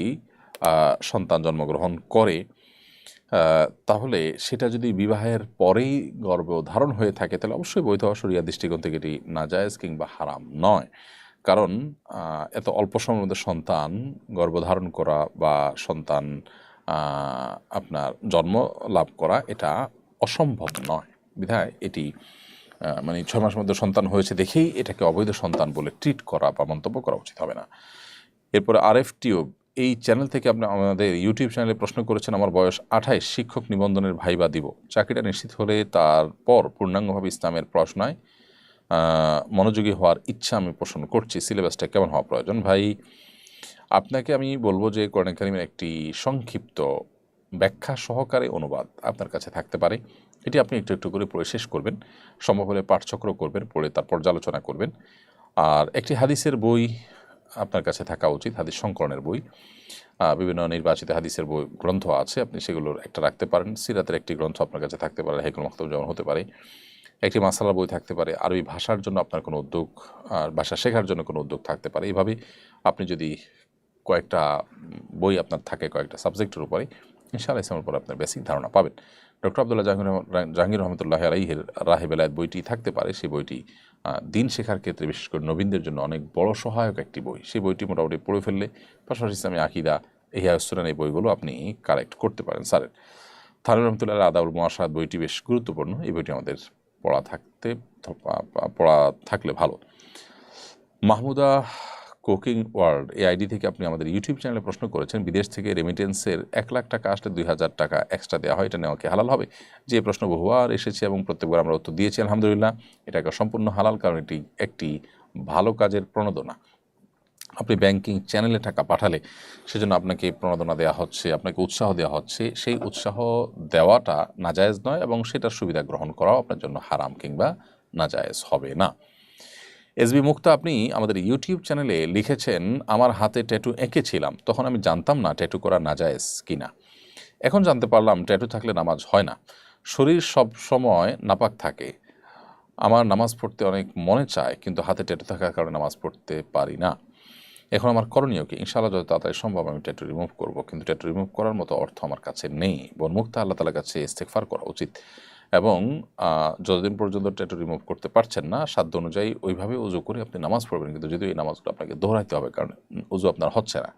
[SPEAKER 2] সন্তান জন্মগ্রহণ করে, তাহলে সেটা যদি বিবাহের পরেই গর্ভধারণ হয়ে থাকে, তাহলে অবশ্যই বৈধ হওয়া শরিয়ার দৃষ্টিকোণ থেকে এটি নাজায়েজ কিংবা হারাম নয়। কারণ এত অল্প সময়ের মধ্যে সন্তান গর্ভধারণ করা বা সন্তান আপনার জন্ম লাভ করা, এটা অসম্ভব নয়। বিধায় এটি মানে 6 মাসের মধ্যে সন্তান হয়েছে দেখেই এটাকে অবৈধ সন্তান বলে ট্রিট করা বা মন্তব্য করা উচিত হবে না। এরপরে আরএফ টিউব এই চ্যানেল থেকে আপনি আমাদের ইউটিউব চ্যানেলে প্রশ্ন করেছেন, আমার বয়স 28, শিক্ষক নিবন্ধনের ভাইবা দিব, চাকরিটা নিশ্চিত হলে তারপর পূর্ণাঙ্গভাবে ইসলামের পড়াশোনায় মনোযোগী হওয়ার ইচ্ছা আমি পোষণ করছি, সিলেবাসটা কেমন হওয়া প্রয়োজন? ভাই, আপনাকে আমি বলবো যে কোরআন কারীমের একটি সংক্ষিপ্ত ব্যাখ্যা সহকারে অনুবাদ আপনার কাছে থাকতে পারে, এটি আপনি একটু একটু করে পড়ে শেষ করবেন, সম্ভব হলে পাঠচক্র করবেন, পড়ে তার পর্যালোচনা করবেন। আর একটি হাদিসের বই আপনার কাছে থাকা উচিত, হাদিস সংকলনের বই, বিভিন্ন নির্বাচিত হাদিসের বই গ্রন্থ আছে, আপনি সেগুলোর একটা রাখতে পারেন। সিরাতের একটি গ্রন্থ আপনার কাছে থাকতে পারে, হাইকুল মাকতুম যেমন হতে পারে, একটি মাসালার বই থাকতে পারে, আরবি ভাষার জন্য আপনার কোনো উদ্যোগ, ভাষা শেখার জন্য কোনো উদ্যোগ থাকতে পারে। এইভাবে আপনি যদি কয়েকটা বই আপনার থাকে কয়েকটা সাবজেক্টের উপরে, ইনশাআল্লাহ ইসলামের উপর আপনার বেসিক ধারণা পাবেন। ডক্টর আব্দুল্লাহ জাহাঙ্গীর রহমতুল্লাহ আলাইহির রাহে বেলায়েত বইটি থাকতে পারে। সেই বইটি দিন শেখার ক্ষেত্রে বিশেষ করে নবীনদের জন্য অনেক বড় সহায়ক একটি বই। সেই বইটি মোটামুটি পড়ে ফেললে পাশাপাশি ইসলামী আকিদা, ইহয়া সুনান, এই বইগুলো আপনি কালেক্ট করতে পারেন। স্যারের থানুর রহমতুল্লাহ আদাউল মুআশারাত বইটি বেশ গুরুত্বপূর্ণ, এই বইটি আমাদের পড়া থাকলে ভালো। মাহমুদা কুকিং ওয়ার্ল্ড এই আইডি থেকে আপনি আমাদের ইউটিউব চ্যানেলে প্রশ্ন করেছেন, বিদেশ থেকে রেমিটেন্সের 1 লাখ টাকা আসলে 2,000 টাকা এক্সট্রা দেওয়া হয়, এটা নেওয়া কি হালাল হবে? যে প্রশ্ন বহুবার এসেছে এবং প্রত্যেকবার আমরা উত্তর দিয়েছি আলহামদুলিল্লাহ, এটাকে সম্পূর্ণ হালাল, কারণ এটি একটি ভালো কাজের প্রণোদনা। আপনি ব্যাংকিং চ্যানেলে টাকা পাঠালে সেজন্য আপনাকে প্রণোদনা দেওয়া হচ্ছে, আপনাকে উৎসাহ দেওয়া হচ্ছে, সেই উৎসাহ দেওয়াটা নাজায়েজ নয় এবং সেটার সুবিধা গ্রহণ করাও আপনার জন্য হারাম কিংবা নাজায়েজ হবে না। এসবি মুক্তা আপনি আমাদের ইউটিউব চ্যানেলে লিখেছেন, আমার হাতে ট্যাটু এঁকেছিলাম, তখন আমি জানতাম না ট্যাটু করা নাজায়েজ কিনা, এখন জানতে পারলাম ট্যাটু থাকলে নামাজ হয় না, শরীর সব সময় নাপাক থাকে, আমার নামাজ পড়তে অনেক মনে চায় কিন্তু হাতে ট্যাটু থাকার কারণে নামাজ পড়তে পারি না, এখন আমার করণীয় কি? ইনশাআল্লাহ যত তাড়াতাড়ি সম্ভব আমি ট্যাটু রিমুভ করব, কিন্তু ট্যাটু রিমুভ করার মতো অর্থ আমার কাছে নেই। বোন মুক্তা, আল্লাহ তাআলার কাছে ইস্তেগফার করা উচিত এবং যতদিন পর্যন্ত ট্যাটু রিমুভ করতে পারছেন না, সাধ্য অনুযায়ী ওইভাবে উজু করে আপনি নামাজ পড়বেন, কিন্তু যদিও এই নামাজগুলো আপনাকে দোহরাইতে হবে কারণ উজু আপনার হচ্ছে না,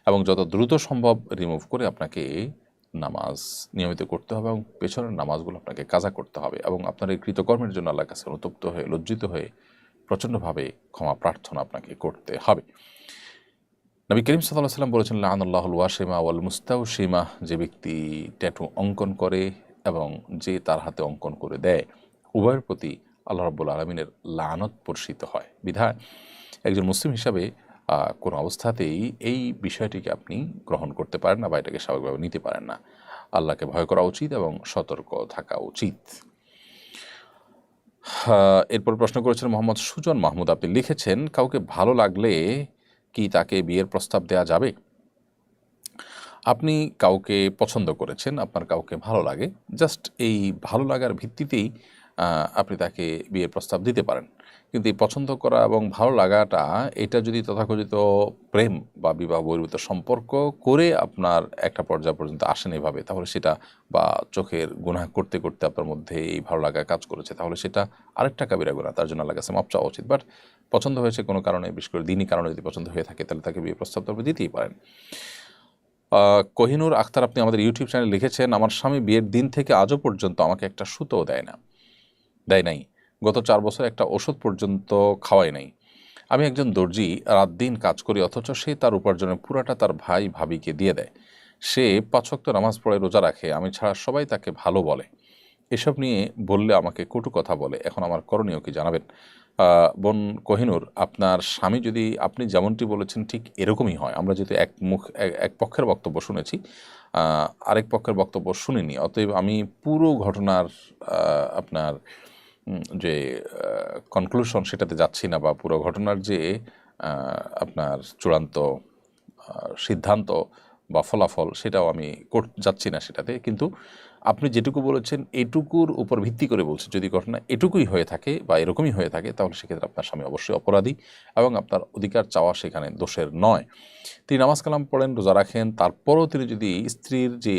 [SPEAKER 2] এবং যত দ্রুত সম্ভব রিমুভ করে আপনাকে নামাজ নিয়মিত করতে হবে এবং পেছনের নামাজগুলো আপনাকে কাজা করতে হবে এবং আপনার এই কৃতকর্মের জন্য আল্লাহর কাছে অনুতপ্ত হয়ে লজ্জিত হয়ে প্রচণ্ডভাবে ক্ষমা প্রার্থনা আপনাকে করতে হবে। নবী করিম সাল্লাল্লাহু আলাইহি ওয়াসাল্লাম বলেছেন, লাআনাল্লাহুল ওয়াশিমা ওয়াল মুস্তাওশিমা, যে ব্যক্তি ট্যাটু অঙ্কন করে এবং যে তার হাতে অঙ্কন করে দেয়, উভয়ের প্রতি আল্লাহ রাব্বুল আলামিনের লানত বর্ষিত হয়। বিধায় একজন মুসলিম হিসাবে কোনো অবস্থাতেই এই বিষয়টিকে আপনি গ্রহণ করতে পারেন না বা এটাকে স্বাভাবিকভাবে নিতে পারেন না। আল্লাহকে ভয় করা উচিত এবং সতর্ক থাকা উচিত। এরপর প্রশ্ন করেছেন মোহাম্মদ সুজন মাহমুদ, আপনি লিখেছেন, কাউকে ভালো লাগলে কি তাকে বিয়ের প্রস্তাব দেওয়া যাবে? আপনি কাউকে পছন্দ করেছেন, আপনার কাউকে ভালো লাগে, জাস্ট এই ভালো লাগার ভিত্তিতেই আপনি তাকে বিয়ের প্রস্তাব দিতে পারেন, কিন্তু এই পছন্দ করা এবং ভালো লাগাটা এটা যদি তথাকথিত প্রেম বা বিবাহ বহির্ভূত সম্পর্ক করে আপনার একটা পর্যায় পর্যন্ত আসেন এভাবে, তাহলে সেটা বা চোখের গুনাহ করতে করতে আপনার মধ্যে এই ভালো লাগা কাজ করেছে, তাহলে সেটা আরেকটা কাবিরা গুনাহ, তার জন্য আল্লাহর কাছে মাপ চাওয়া উচিত। বাট পছন্দ হয়েছে কোনো কারণে, বিশেষ করে দিনই কারণে যদি পছন্দ হয়ে থাকে, তাহলে তাকে বিয়ে প্রস্তাব তো আপনি দিতেই পারেন। কোহিনুর আখতার আপনি আমাদের ইউটিউব চ্যানেলে লিখেছেন, আমার স্বামী বিয়ের দিন থেকে আজও পর্যন্ত আমাকে একটা সুতোও দেয় নাই, গত 4 বছর একটা ওষুধ পর্যন্ত খাওয়াই নাই। আমি একজন দর্জি, রাত দিন কাজ করি, অথচ সে তার উপার্জনের পুরাটা তার ভাই ভাবিকে দিয়ে দেয়। সে 5 ওয়াক্ত নামাজ পড়ে, রোজা রাখে, আমি ছাড়া সবাই তাকে ভালো বলে, এসব নিয়ে বললে আমাকে কটু কথা বলে, এখন আমার করণীয় কি জানাবেন? বোন কোহিনুর, আপনার স্বামী যদি আপনি যেমনটি বলেছেন ঠিক এরকমই হয়, আমরা যেহেতু এক পক্ষের বক্তব্য শুনেছি, আরেক পক্ষের বক্তব্য শুনিনি, অতএব আমি পুরো ঘটনার আপনার যে কনক্লুশন সেটাতে যাচ্ছি না, বা পুরো ঘটনার যে আপনার চূড়ান্ত সিদ্ধান্ত বা ফলাফল সেটাও আমি যাচ্ছি না সেটাতে, কিন্তু আপনি যেটুকু বলেছেন এটুকুর উপর ভিত্তি করে বলছেন, যদি ঘটনা এটুকুই হয়ে থাকে বা এরকমই হয়ে থাকে, তাহলে সেক্ষেত্রে আপনার স্বামী অবশ্যই অপরাধী এবং আপনার অধিকার চাওয়া সেখানে দোষের নয়। তিনি নামাজ কালাম পড়েন, রোজা রাখেন, তারপরও তিনি যদি স্ত্রীর যে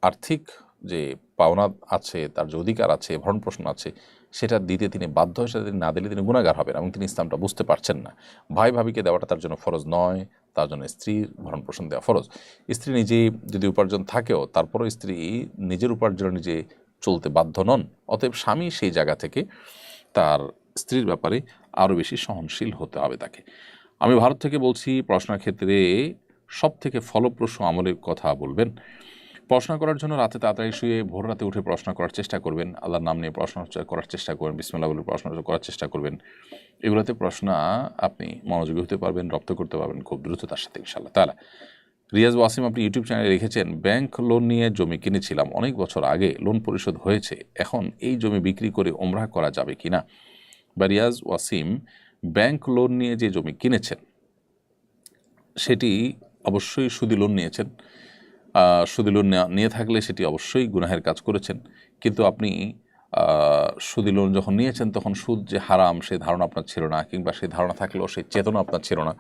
[SPEAKER 2] আর্থিক যে পাওনা আছে, তার যে অধিকার আছে, ভরণ পোষণ আছে, সেটা দিতে তিনি বাধ্য হয়ে, সেটা তিনি না দিলে তিনি গুনাহগার হবেন এবং তিনি ইসলামটা বুঝতে পারছেন না। ভাই ভাবিকে দেওয়াটা তার জন্য ফরজ নয়, তার জন্য স্ত্রীর ভরণ পোষণ দেওয়া ফরজ। স্ত্রী নিজে যদি উপার্জন থাকেও, তারপরও স্ত্রী নিজের উপার্জন নিজে চলতে বাধ্য নন, অতএব স্বামী সেই জায়গা থেকে তার স্ত্রীর ব্যাপারে আরও বেশি সহনশীল হতে হবে তাকে। আমি ভারত থেকে বলছি, পড়াশোনার ক্ষেত্রে সব থেকে ফলপ্রসূ আমলের কথা বলবেন। পড়াশোনা করার জন্য রাতে তাড়াতাড়ি শুয়ে ভোর রাতে উঠে পড়াশোনা করার চেষ্টা করবেন। আল্লাহর নাম নিয়ে পড়াশোনা করার চেষ্টা করবেন, বিসমিল্লাহ বলে পড়াশোনা করার চেষ্টা করবেন। এগুলোতে পড়াশোনা আপনি মনোযোগী হতে পারবেন, রপ্ত করতে পারবেন খুব দ্রুততার সাথে ইনশাআল্লাহ তাআলা। রিয়াজ ওয়াসিম আপনি ইউটিউব চ্যানেলে লিখেছেন, ব্যাংক লোন নিয়ে জমি কিনেছিলাম, অনেক বছর আগে লোন পরিশোধ হয়েছে, এখন এই জমি বিক্রি করে ওমরাহ করা যাবে কিনা? বা রিয়াজ ওয়াসিম, ব্যাংক লোন নিয়ে যে জমি কিনেছেন সেটি অবশ্যই সুদি লোন নিয়েছেন। সুদি লোন নিয়ে থাকলে সেটি অবশ্যই গুনাহের কাজ করেছেন। কিন্তু আপনি সুদি লোন যখন নিয়েছেন তখন সুদ যে হারাম সেই ধারণা আপনার ছিল না, কিংবা সেই ধারণা থাকলেও সেই চেতনা আপনার ছিল না।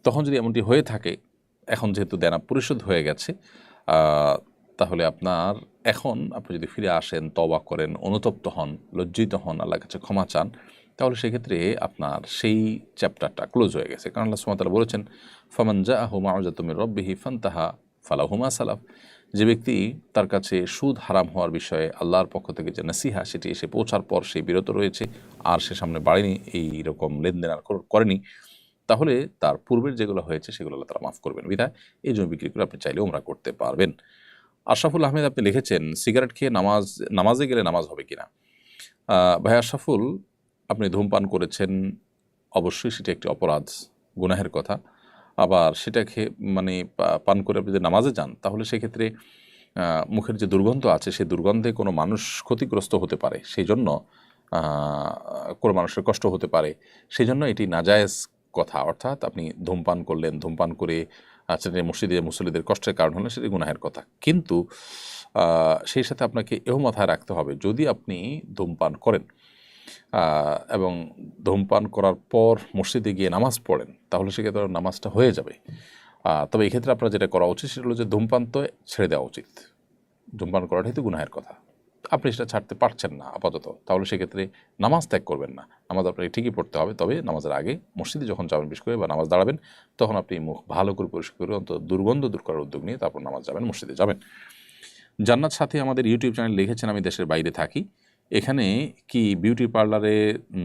[SPEAKER 2] তখন যদি এমনটি হয়ে থাকে, এখন যেহেতু দেনা পরিশোধ হয়ে গেছে, তাহলে আপনি যদি ফিরে আসেন, তওবা করেন, অনুতপ্ত হন, লজ্জিত হন, আল্লাহর কাছে ক্ষমা চান, তাহলে সেক্ষেত্রে আপনার সেই চ্যাপ্টারটা ক্লোজ হয়ে গেছে। কারণ আল্লাহ সুবহানাহু ওয়া তাআলা বলেছেন, ফামান জাআহু মাউযাতুম মির রাব্বিহি ফান্তাহা ফালাহু মা সালাফ। যে ব্যক্তি তার কাছে সুদ হারাম হওয়ার বিষয়ে আল্লাহর পক্ষ থেকে যে নসিহা সেটি এসে পৌঁছার পর সে বিরত রয়েছে, আর সে সামনে বাড়েনি, এই রকম লেনদেন আর করেনি, তাহলে তার পূর্বের যেগুলো হয়েছে সেগুলো আল্লাহ তাআলা মাফ করবেন। বিধায় এই জমি বিক্রি করে আপনি চাইলে ওমরা করতে পারবেন। আশরাফুল আহমেদ আপনি লিখেছেন, সিগারেট খেয়ে নামাজে গেলে নামাজ হবে কিনা? ভাই আশরাফুল, আপনি ধূমপান করেছেন, অবশ্যই সেটা একটি অপরাধ, গুনাহের কথা। আবার সেটা খেয়ে পান করে আপনি যদি নামাজে যান, তাহলে সেক্ষেত্রে মুখের যে দুর্গন্ধ আছে সেই দুর্গন্ধে কোনো মানুষ ক্ষতিগ্রস্ত হতে পারে, সেই জন্য কোনো মানুষের কষ্ট হতে পারে, সেই জন্য এটি নাজায়েজ কথা। অর্থাৎ আপনি ধূমপান করলেন, ধূমপান করে সেটা মসজিদে মুসল্লিদের কষ্টের কারণ হলে সেটি গুনাহের কথা। কিন্তু সেই সাথে আপনাকে এও মাথায় রাখতে হবে, যদি আপনি ধূমপান করেন এবং ধূমপান করার পর মসজিদে গিয়ে নামাজ পড়েন, তাহলে সেক্ষেত্রে নামাজটা হয়ে যাবে। তবে এক্ষেত্রে আপনার যেটা করা উচিত সেটা হলো যে ধূমপান তো ছেড়ে দেওয়া উচিত। ধূমপান করাটাই তো গুনাহের কথা, আপনি সেটা ছাড়তে পারছেন না আপাতত, তাহলে সেক্ষেত্রে নামাজ ত্যাগ করবেন না। নামাজ আপনাকে ঠিকই পড়তে হবে, তবে নামাজের আগে মসজিদে যখন যাবেন বিশেষ করে বা নামাজ দাঁড়াবেন, তখন আপনি মুখ ভালো করে পরিষ্কার করে অন্তত দুর্গন্ধ দূর করার উদ্যোগ নিয়ে তারপর নামাজ যাবেন, মসজিদে যাবেন। জান্নাত সাথী আমাদের ইউটিউব চ্যানেল লিখেছেন, আমি দেশের বাইরে থাকি, এখানে কি বিউটি পার্লারে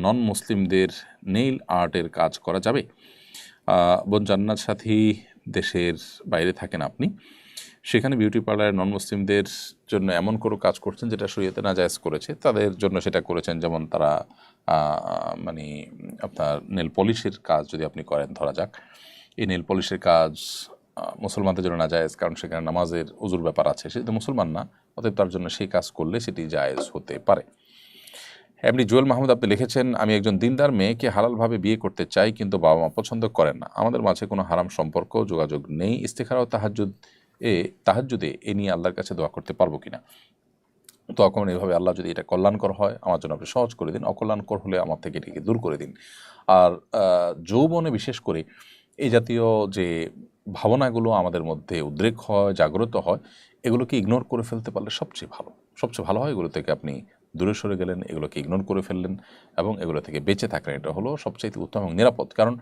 [SPEAKER 2] নন মুসলিমদের নেইল আর্টের কাজ করা যাবে? বোন জান্নাত সাথী, দেশের বাইরে থাকেন আপনি, সেখানে বিউটি পার্লারে নন মুসলিমদের জন্য এমন কোনো কাজ করছেন যেটা শরীয়তে নাজায়েজ করেছে, তাদের জন্য সেটা করেছেন। যেমন তারা আপনার নেল পলিশের কাজ যদি আপনি করেন, ধরা যাক এই নেল পলিশের কাজ মুসলমানদের জন্য নাজায়েজ, কারণ সেখানে নামাজের উজুর ব্যাপার আছে, সেটা মুসলমান না, অতএব তার জন্য সেই কাজ করলে সেটি জায়েজ হতে পারে। এমনি জুয়েল মাহমুদ আপনি লিখেছেন, আমি একজন দিনদার মেয়েকে হালালভাবে বিয়ে করতে চাই, কিন্তু বাবা মা পছন্দ করেন না, আমাদের মাঝে কোনো হারাম সম্পর্ক যোগাযোগ নেই, ইস্তিখারা ও তাহাজ্জুদে এ নিয়ে আল্লাহর কাছে দোয়া করতে পারবো কিনা? তো এখন এইভাবে, আল্লাহ যদি এটা কল্যাণকর হয় আমার জন্য আপনি সহজ করে দিন, অকল্যাণকর হলে আমার থেকে এটিকে দূর করে দিন। আর যৌবনে বিশেষ করে এই জাতীয় যে ভাবনাগুলো আমাদের মধ্যে উদ্রেক হয়, জাগ্রত হয়, এগুলোকে ইগনোর করে ফেলতে পারলে সবচেয়ে ভালো হয়। এগুলো থেকে আপনি দূরে সরে গেলেন, এগুলোকে ইগনোর করে ফেললেন এবং এগুলো থেকে বেঁচে থাকলেন, এটা হলো সবচেয়ে উত্তম এবং নিরাপদ। কারণ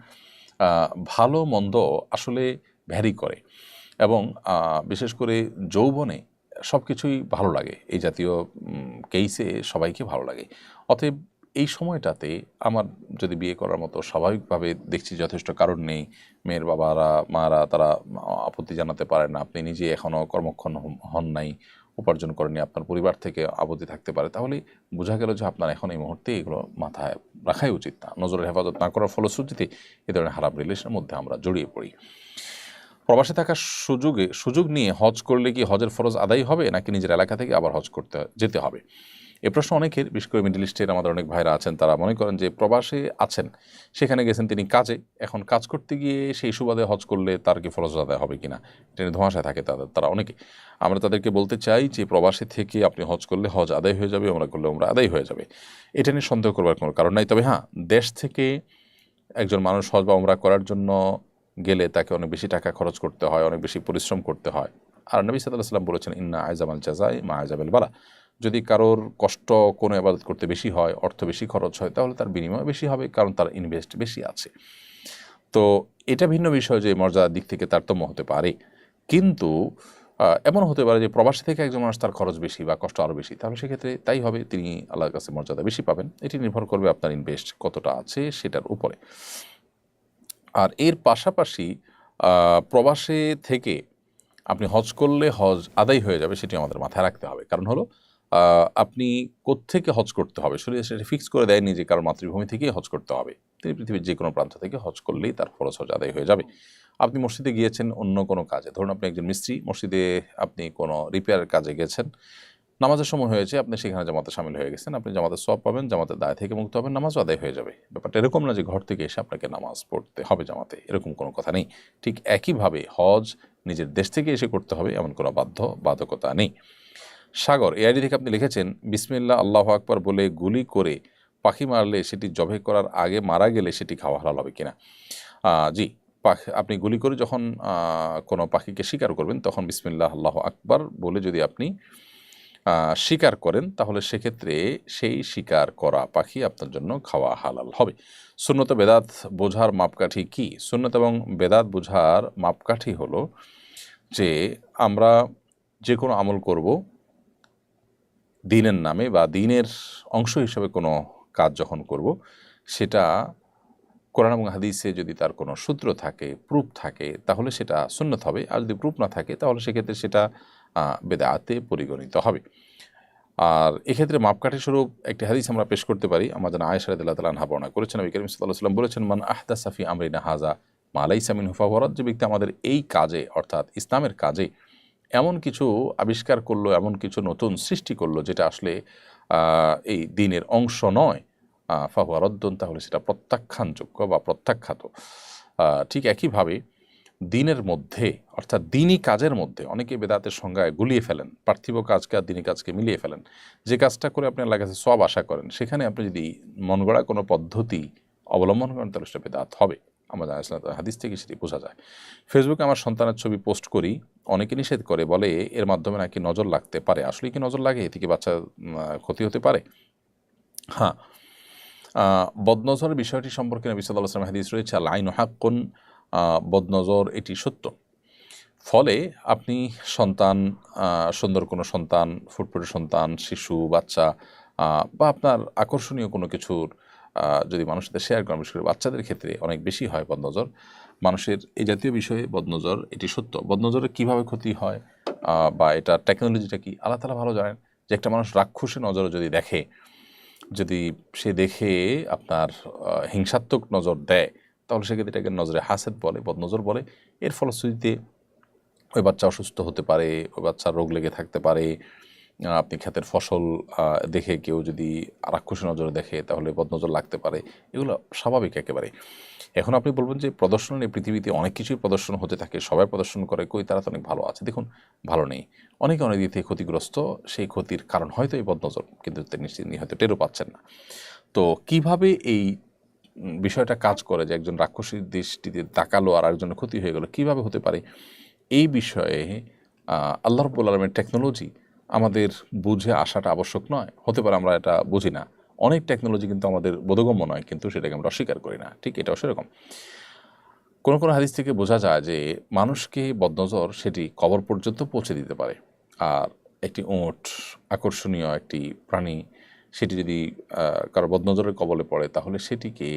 [SPEAKER 2] ভালো মন্দ আসলে ভ্যারি করে, এবং বিশেষ করে যৌবনে সব কিছুই ভালো লাগে, এই জাতীয় কেসে সবাইকে ভালো লাগে। অতএব এই সময়টাতে আমার যদি বিয়ে করার মতো স্বাভাবিকভাবে দেখছি যথেষ্ট কারণ নেই, মেয়ের মারা তারা আপত্তি জানাতে পারে না, আপনি নিজে এখনও কর্মক্ষণ হন নাই, উপার্জন করেনি, আপনার পরিবার থেকে আপত্তি থাকতে পারে, তাহলে বোঝা গেল যে আপনার এখন এই মুহূর্তে এগুলো মাথায় রাখাই উচিত না। নজরের হেফাজত না করার ফলশ্রুতিতে এ ধরনের হারাম রিলেশনের মধ্যে আমরা জড়িয়ে পড়ি। প্রবাসে থাকার সুযোগ নিয়ে হজ করলে কি হজের ফরজ আদায় হবে, নাকি নিজের এলাকা থেকে আবার হজ করতে যেতে হবে? এ প্রশ্ন অনেকের, বিশেষ করে মিডল ইস্টের আমাদের অনেক ভাইরা আছেন, তারা মনে করেন যে প্রবাসে আছেন, সেখানে গেছেন তিনি কাজে, এখন কাজ করতে গিয়ে সেই সুবাদে হজ করলে তার কি ফরজ আদায় হবে কিনা, এটা নিয়ে ধোঁয়াশায় থাকে তারা অনেকে। আমরা তাদেরকে বলতে চাই যে প্রবাসে থেকে আপনি হজ করলে হজ আদায় হয়ে যাবে, ওমরা করলে ওমরা আদায় হয়ে যাবে, এটা নিয়ে সন্দেহ করবার কোনো কারণ নাই। তবে হ্যাঁ, দেশ থেকে একজন মানুষ হজ বা ওমরা করার জন্য গেলে তাকে অনেক বেশি টাকা খরচ করতে হয়, অনেক বেশি পরিশ্রম করতে হয়। আর নবী সাল্লাল্লাহু আলাইহি ওয়াসাল্লাম বলেছেন, ইন্না আইজামাল জাযাই মা আইজাবিল বালা, যদি কারোর কষ্ট কোনো ইবাদত করতে বেশি হয়, অর্থ বেশি খরচ হয়, তাহলে তার বিনিময় বেশি হবে, কারণ তার ইনভেস্ট বেশি আছে। তো এটা ভিন্ন বিষয় যে মর্যাদার দিক থেকে তারতম্য হতে পারে, কিন্তু এমন হতে পারে যে প্রবাসী থেকে একজন মানুষ তার খরচ বেশি বা কষ্ট আরও বেশি, তাহলে সেক্ষেত্রে তাই হবে, তিনি আল্লাহর কাছে মর্যাদা বেশি পাবেন। এটি নির্ভর করবে আপনার ইনভেস্ট কতটা আছে সেটার উপরে। আর এর পাশাপাশি প্রবাসে থেকে আপনি হজ করলে হজ আদায় হয়ে যাবে সেটি আমাদের মাথায় রাখতে হবে। কারণ হলো আপনি কোত্থেকে হজ করতে হবে শরীয়ত সেটা ফিক্স করে দেয়নি যে কারণ মাতৃভূমি থেকেই হজ করতে হবে। তিনি পৃথিবীর যে কোনো প্রান্ত থেকে হজ করলেই তার ফরজ হজ আদায় হয়ে যাবে। আপনি মসজিদে গিয়েছেন অন্য কোনো কাজে, ধরুন আপনি একজন মিস্ত্রি, মসজিদে আপনি কোনো রিপেয়ারের কাজে গেছেন, নামাজের সময় হয়েছে, আপনি সেখানে জামাতে শামিল হয়ে গেছেন, আপনি জামাতের সওয়াব পাবেন, জামাতের দায় থেকে মুক্ত হবেন, নামাজও আদায় হয়ে যাবে। ব্যাপারটা এরকম না যে ঘর থেকে এসে আপনাকে নামাজ পড়তে হবে জামাতে, এরকম কোনো কথা নেই। ঠিক একইভাবে হজ নিজের দেশ থেকে এসে করতে হবে এমন কোনো বাধ্যকতা নেই। সাগর এআইডি থেকে আপনি লিখেছেন, বিসমিল্লাহ আল্লাহু আকবার বলে গুলি করে পাখি মারলে সেটি জবাই করার আগে মারা গেলে সেটি খাওয়া হালাল হবে কিনা? জি, আপনি গুলি করে যখন কোনো পাখিকে শিকার করবেন তখন বিসমিল্লাহ আল্লাহু আকবার বলে যদি আপনি শিকার করেন তাহলে সেক্ষেত্রে সেই শিকার করা পাখি আপনার জন্য খাওয়া হালাল হবে। সুন্নত বেদাত বোঝার মাপকাঠি কি? সুন্নত এবং বেদাত বোঝার মাপকাঠি হলো যে আমরা যে কোনো আমল করব দ্বীনের নামে বা দ্বীনের অংশ হিসেবে কোনো কাজ যখন করব, সেটা কোরআন এবং হাদিসে যদি তার কোনো সূত্র থাকে, প্রুফ থাকে, তাহলে সেটা সুন্নত হবে। আর যদি প্রুফ না থাকে তাহলে সেক্ষেত্রে সেটা বেদাতে পরিগণিত হবে। আর এক্ষেত্রে মাপকাঠি স্বরূপ একটি হাদিস আমরা পেশ করতে পারি। আমাদের আয়েশা রাদিয়াল্লাহু তাআলা আনহা বর্ণনা করেছেন, নবী করিম সাল্লাল্লাহু আলাইহি ওয়াসাল্লাম বলেছেন, মান আহদাসা ফি আমরিনা হাযা মা লাইসা মিনহু ফাহুয়া রাদ। যে ব্যক্তি আমাদের এই কাজে অর্থাৎ ইসলামের কাজে এমন কিছু আবিষ্কার করলো, এমন কিছু নতুন সৃষ্টি করলো যেটা আসলে এই দ্বীনের অংশ নয়, ফাহুয়া রদ্দুন, তাহলে সেটা প্রত্যাখ্যানযোগ্য বা প্রত্যাখ্যাত। ঠিক একইভাবে দ্বীনের মধ্যে অর্থাৎ দ্বীনি কাজের মধ্যে অনেকে বেদাতের সংজ্ঞায় গুলিয়ে ফেলেন, পার্থিব কাজকে আর দ্বীনি কাজকে মিলিয়ে ফেলেন। যে কাজটা করে আপনি আল্লাহর কাছে সওয়াব আশা করেন, সেখানে আপনি যদি মন গড়া কোনো পদ্ধতি অবলম্বন করেন তাহলে সেটা বেদাত হবে। আমাদের হাদিস থেকে সেটি বোঝা যায়। ফেসবুকে আমার সন্তানের ছবি পোস্ট করি, অনেকে নিষেধ করে, বলে এর মাধ্যমে নাকি নজর লাগতে পারে। আসলে কি নজর লাগে? এ থেকে বাচ্চার ক্ষতি হতে পারে? হ্যাঁ, বদনজরের বিষয়টি সম্পর্কে নবী সাল্লাল্লাহু আলাইহি ওয়াসাল্লাম হাদিস রয়েছে, আল আইনু হাক্কুন, বদনজর এটি সত্য। ফলে আপনি সন্তান, সুন্দর কোনো সন্তান, ফুটফুটে সন্তান, শিশু, বাচ্চা বা আপনার আকর্ষণীয় কোনো কিছুর যদি মানুষের সাথে শেয়ার করেন, বিশেষ করে বাচ্চাদের ক্ষেত্রে অনেক বেশি হয় বদনজর। মানুষের এই জাতীয় বিষয়ে বদনজর এটি সত্য। বদনজরের কীভাবে ক্ষতি হয় বা এটা টেকনোলজিটা কি, আল্লাহ তাআলা ভালো জানেন। যে একটা মানুষ রাক্ষসী নজরে যদি দেখে, যদি সে দেখে আপনার হিংসাত্মক নজর দেয়, তাহলে সেক্ষেত্রে এটাকে নজরে হাসেদ বলে, বদনজর বলে। এর ফলশ্রুতিতে ওই বাচ্চা অসুস্থ হতে পারে, ওই বাচ্চার রোগ লেগে থাকতে পারে। আপনি ক্ষেতের ফসল দেখে কেউ যদি রাক্ষসী নজরে দেখে তাহলে বদনজর লাগতে পারে। এগুলো স্বাভাবিক একেবারে। এখন আপনি বলবেন যে প্রদর্শন এই পৃথিবীতে অনেক কিছুই প্রদর্শন হতে থাকে, সবাই প্রদর্শন করে, কই তারা তো অনেক ভালো আছে। দেখুন, ভালো নেই, অনেকে অনেক দিক থেকে ক্ষতিগ্রস্ত। সেই ক্ষতির কারণ হয়তো এই বদনজর, কিন্তু তিনি হয়তো টেরও পাচ্ছেন না। তো কিভাবে এই বিষয়টা কাজ করে যে একজন রাক্ষসীর দৃষ্টিতে তাকালো আর একজনের ক্ষতি হয়ে গেল, কিভাবে হতে পারে? এই বিষয়ে আল্লাহ রাব্বুল আলামিনের টেকনোলজি আমাদের বুঝে আসাটা আবশ্যক নয়। হতে পারে আমরা এটা বুঝি না। অনেক টেকনোলজি কিন্তু আমাদের বোধগম্য নয়, কিন্তু সেটাকে আমরা অস্বীকার করি না। ঠিক এটাও সেরকম। কোনো কোনো হাদিস থেকে বোঝা যায় যে মানুষকে বদনজর সেটি কবর পর্যন্ত পৌঁছে দিতে পারে। আর একটি ওঁট, আকর্ষণীয় একটি প্রাণী, সেটি যদি কারো বদনজরের কবলে পড়ে তাহলে সেটিকে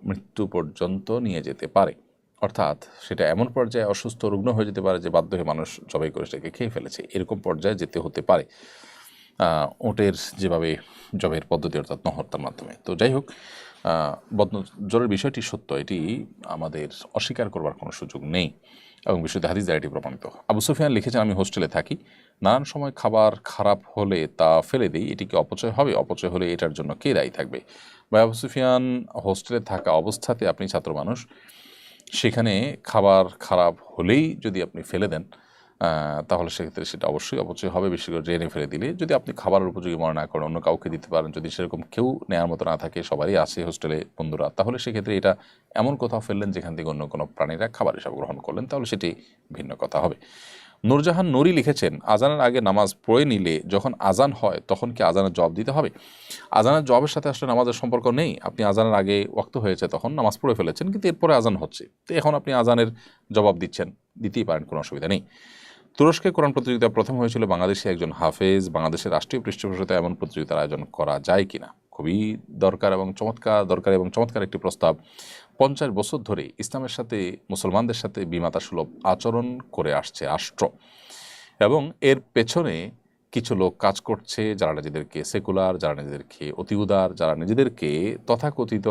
[SPEAKER 2] মৃত্যু পর্যন্ত নিয়ে যেতে পারে। অর্থাৎ সেটা এমন পর্যায়ে অসুস্থ, রুগ্ন হয়ে যেতে পারে যে বাধ্য হয়ে মানুষ জবাই করে সেটাকে খেয়ে ফেলেছে, এরকম পর্যায়ে যেতে হতে পারে ওটের যেভাবে জবাইয়ের পদ্ধতি, অর্থাৎ নহত্যার মাধ্যমে। তো যাই হোক, বদনজরের বিষয়টি সত্য, এটি আমাদের অস্বীকার করবার কোনো সুযোগ নেই এবং বিশুদ্ধ হাদিস দ্বারা এটি প্রমাণিত। আবু সুফিয়ান লিখেছেন, আমি হোস্টেলে থাকি, নানান সময় খাবার খারাপ হলে তা ফেলে দিই, এটি কি অপচয় হবে? অপচয় হলে এটার জন্য কে দায়ী থাকবে? বা আবু সুফিয়ান, হোস্টেলে থাকা অবস্থাতে আপনি ছাত্র মানুষ, সেখানে খাবার খারাপ হলেই যদি আপনি ফেলে দেন তাহলে সেক্ষেত্রে সেটা অবশ্যই অপচয় হবে, বিশেষ করে ড্রেনে ফেলে দিলে। যদি আপনি খাবারের উপযোগী মনে না করেন, অন্য কাউকে দিতে পারেন, যদি সেরকম কেউ নেওয়ার মতো না থাকে, সবারই আছে হোস্টেলে বন্ধুরা, তাহলে সেক্ষেত্রে এটা এমন কোথাও ফেললেন যেখান থেকে অন্য কোনো প্রাণীরা খাবার হিসাবে গ্রহণ করলেন, তাহলে সেটি ভিন্ন কথা হবে। নূরজাহান নুরি লিখেছেন, আজানের আগে নামাজ পড়ে নিলে যখন আজান হয় তখন কি আজানের জবাব দিতে হবে? আজানের জবাবের সাথে আসলে নামাজের সম্পর্ক নেই। আপনি আজানের আগে ওয়াক্ত হয়েছে তখন নামাজ পড়ে ফেলেছেন, কিন্তু এরপরে আজান হচ্ছে, তো এখন আপনি আজানের জবাব দিচ্ছেন, দিতেই পারেন, কোনো অসুবিধা নেই। তুরস্কে কোরআন প্রতিযোগিতা প্রথম হয়েছিল বাংলাদেশি একজন হাফেজ। বাংলাদেশের রাষ্ট্রীয় পৃষ্ঠপোষকতায় এমন প্রতিযোগিতার আয়োজন করা যায় কিনা? খুবই দরকার এবং চমৎকার একটি প্রস্তাব। 50 বছর ধরে ইসলামের সাথে মুসলমানদের সাথে বিমাতা সুলভ আচরণ করে আসছে রাষ্ট্র, এবং এর পেছনে কিছু লোক কাজ করছে যারা নিজেদেরকে সেকুলার, যারা নিজেদেরকে অতি উদার, যারা নিজেদেরকে তথাকথিত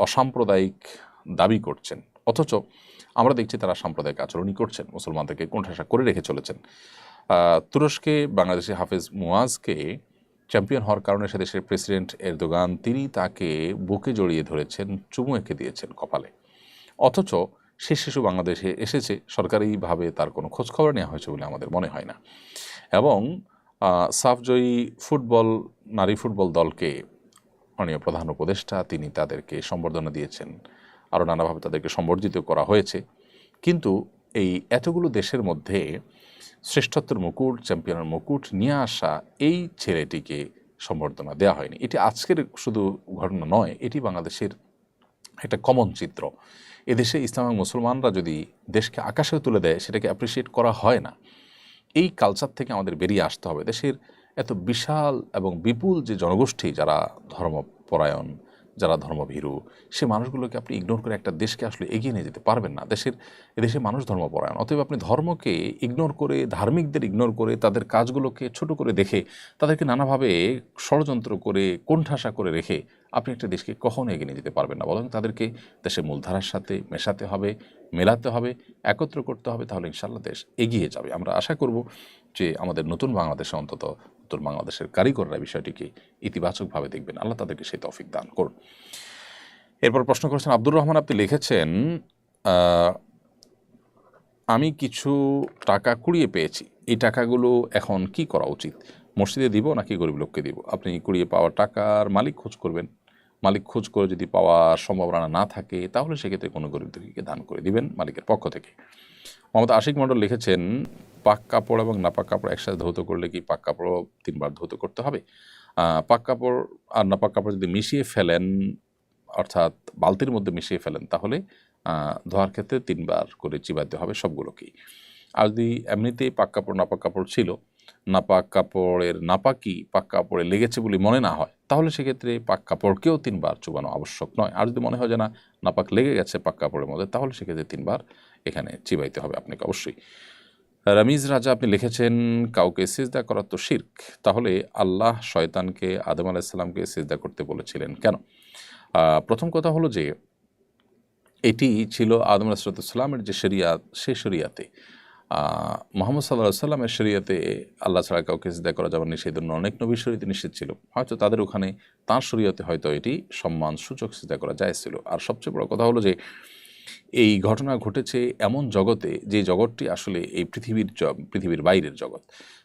[SPEAKER 2] অসাম্প্রদায়িক দাবি করছেন, অথচ আমরা দেখছি তারা সাম্প্রদায়িক আচরণই করছেন, মুসলমানদেরকে কোণঠাসা করে রেখে চলেছেন। তুরস্কে বাংলাদেশি হাফেজ মুয়াজকে চ্যাম্পিয়ন হওয়ার কারণে সে দেশের প্রেসিডেন্ট এরদোগান তিনি তাকে বুকে জড়িয়ে ধরেছেন, চুমু এঁকে দিয়েছেন কপালে, অথচ সে শিশু বাংলাদেশে এসেছে, সরকারিভাবে তার কোনো খোঁজখবর নেওয়া হয়েছে বলে আমাদের মনে হয় না। এবং সাফজয়ী নারী ফুটবল দলকে মাননীয় প্রধান উপদেষ্টা তিনি তাদেরকে সম্বর্ধনা দিয়েছেন, আরও নানাভাবে তাদেরকে সম্বর্ধিত করা হয়েছে, কিন্তু এই এতগুলো দেশের মধ্যে শ্রেষ্ঠত্বের মুকুট, চ্যাম্পিয়নের মুকুট নিয়ে আসা এই ছেলেটিকে সম্বর্ধনা দেওয়া হয়নি। এটি আজকের শুধু ঘটনা নয়, এটি বাংলাদেশের একটা কমন চিত্র। এদেশে ইসলাম এবং মুসলমানরা যদি দেশকে আকাশে তুলে দেয় সেটাকে অ্যাপ্রিসিয়েট করা হয় না। এই কালচার থেকে আমাদের বেরিয়ে আসতে হবে। দেশের এত বিশাল এবং বিপুল যে জনগোষ্ঠী যারা ধর্মপরায়ণ, যারা ধর্মভীরু, সে মানুষগুলোকে আপনি ইগনোর করে একটা দেশকে আসলে এগিয়ে নিয়ে যেতে পারবেন না। এদেশে মানুষ ধর্মপরায়ণ, অতএব আপনি ধর্মকে ইগনোর করে, ধার্মিকদের ইগনোর করে, তাদের কাজগুলোকে ছোট করে দেখে, তাদেরকে নানাভাবে ষড়যন্ত্র করে, কোণঠাসা করে রেখে আপনি একটা দেশকে কখনো এগিয়ে নিয়ে যেতে পারবেন না। বরং তাদেরকে দেশের মূলধারার সাথে মেশাতে হবে, মেলাতে হবে, একত্র করতে হবে, তাহলে ইনশাআল্লাহ দেশ এগিয়ে যাবে। আমরা আশা করব যে আমাদের নতুন বাংলাদেশে অন্তত উত্তর বাংলাদেশের কারিগররা বিষয়টিকে ইতিবাচকভাবে দেখবেন। আল্লাহ তাদেরকে সেই তৌফিক দান করুন। এরপর প্রশ্ন করেছেন আব্দুর রহমান, আপনি লিখেছেন আমি কিছু টাকা কুড়িয়ে পেয়েছি, এই টাকাগুলো এখন কি করা উচিত? মসজিদে দিব নাকি গরিব লোককে দিব? আপনি কুড়িয়ে পাওয়া টাকার মালিক খোঁজ করবেন। মালিক খোঁজ করে যদি পাওয়ার সম্ভাবনা না থাকে তাহলে সেক্ষেত্রে কোনো গরিব দুঃখীকে দান করে দিবেন মালিকের পক্ষ থেকে। মোহাম্মদ আশিক মণ্ডল লিখেছেন পাক কাপড় এবং নাপাক কাপড় একসাথে ধৌত করলে কি পাক কাপড়ও 3 বার ধৌত করতে হবে? পাক কাপড় আর নাপাক কাপড় যদি মিশিয়ে ফেলেন, অর্থাৎ বালতির মধ্যে মিশিয়ে ফেলেন, তাহলে ধোয়ার ক্ষেত্রে 3 বার করে চিবাতে হবে সবগুলোকেই। আর যদি এমনিতেই পাক কাপড় নাপাক কাপড় ছিল, নাপাক কাপড়ের নাপাকি পাক কাপড়ে লেগেছে বলে মনে না হয়, তাহলে সেক্ষেত্রে পাক কাপড়কেও 3 বার চুবানো আবশ্যক নয়। আর যদি মনে হয় যে না নাপাক লেগে গেছে পাক কাপড়ের মধ্যে, তাহলে সেক্ষেত্রে 3 বার এখানে চিবাইতে হবে আপনাকে অবশ্যই। রামিজ রাজা, আপনি লিখেছেন কাউকে সিজদা করা তো শিরক, তাহলে আল্লাহ শয়তানকে আদম আলাইহিস সালামকে সিজদা করতে বলেছিলেন কেন? প্রথম কথা হলো যে এটি ছিল আদম আলাইহিস সালামের যে শরিয়াত, সেই শরিয়াতে মুহাম্মদ সাল্লাল্লাহু আলাইহি সাল্লামের শরিয়াতে আল্লাহ ছাড়া কাউকে সিজদা করা যাবে না, সেই জন্য অনেক নবীর শরিয়াতে নিষেধ ছিল। হয়তো তাদের ওখানে তাঁর শরিয়াতে হয়তো এটি সম্মানসূচক সিজদা করা জায়েজ ছিল। আর সবচেয়ে বড় কথা হলো যে এই ঘটনা ঘটেছে এমন জগতে, যে জগৎটি আসলে এই পৃথিবীর বাইরের জগৎ।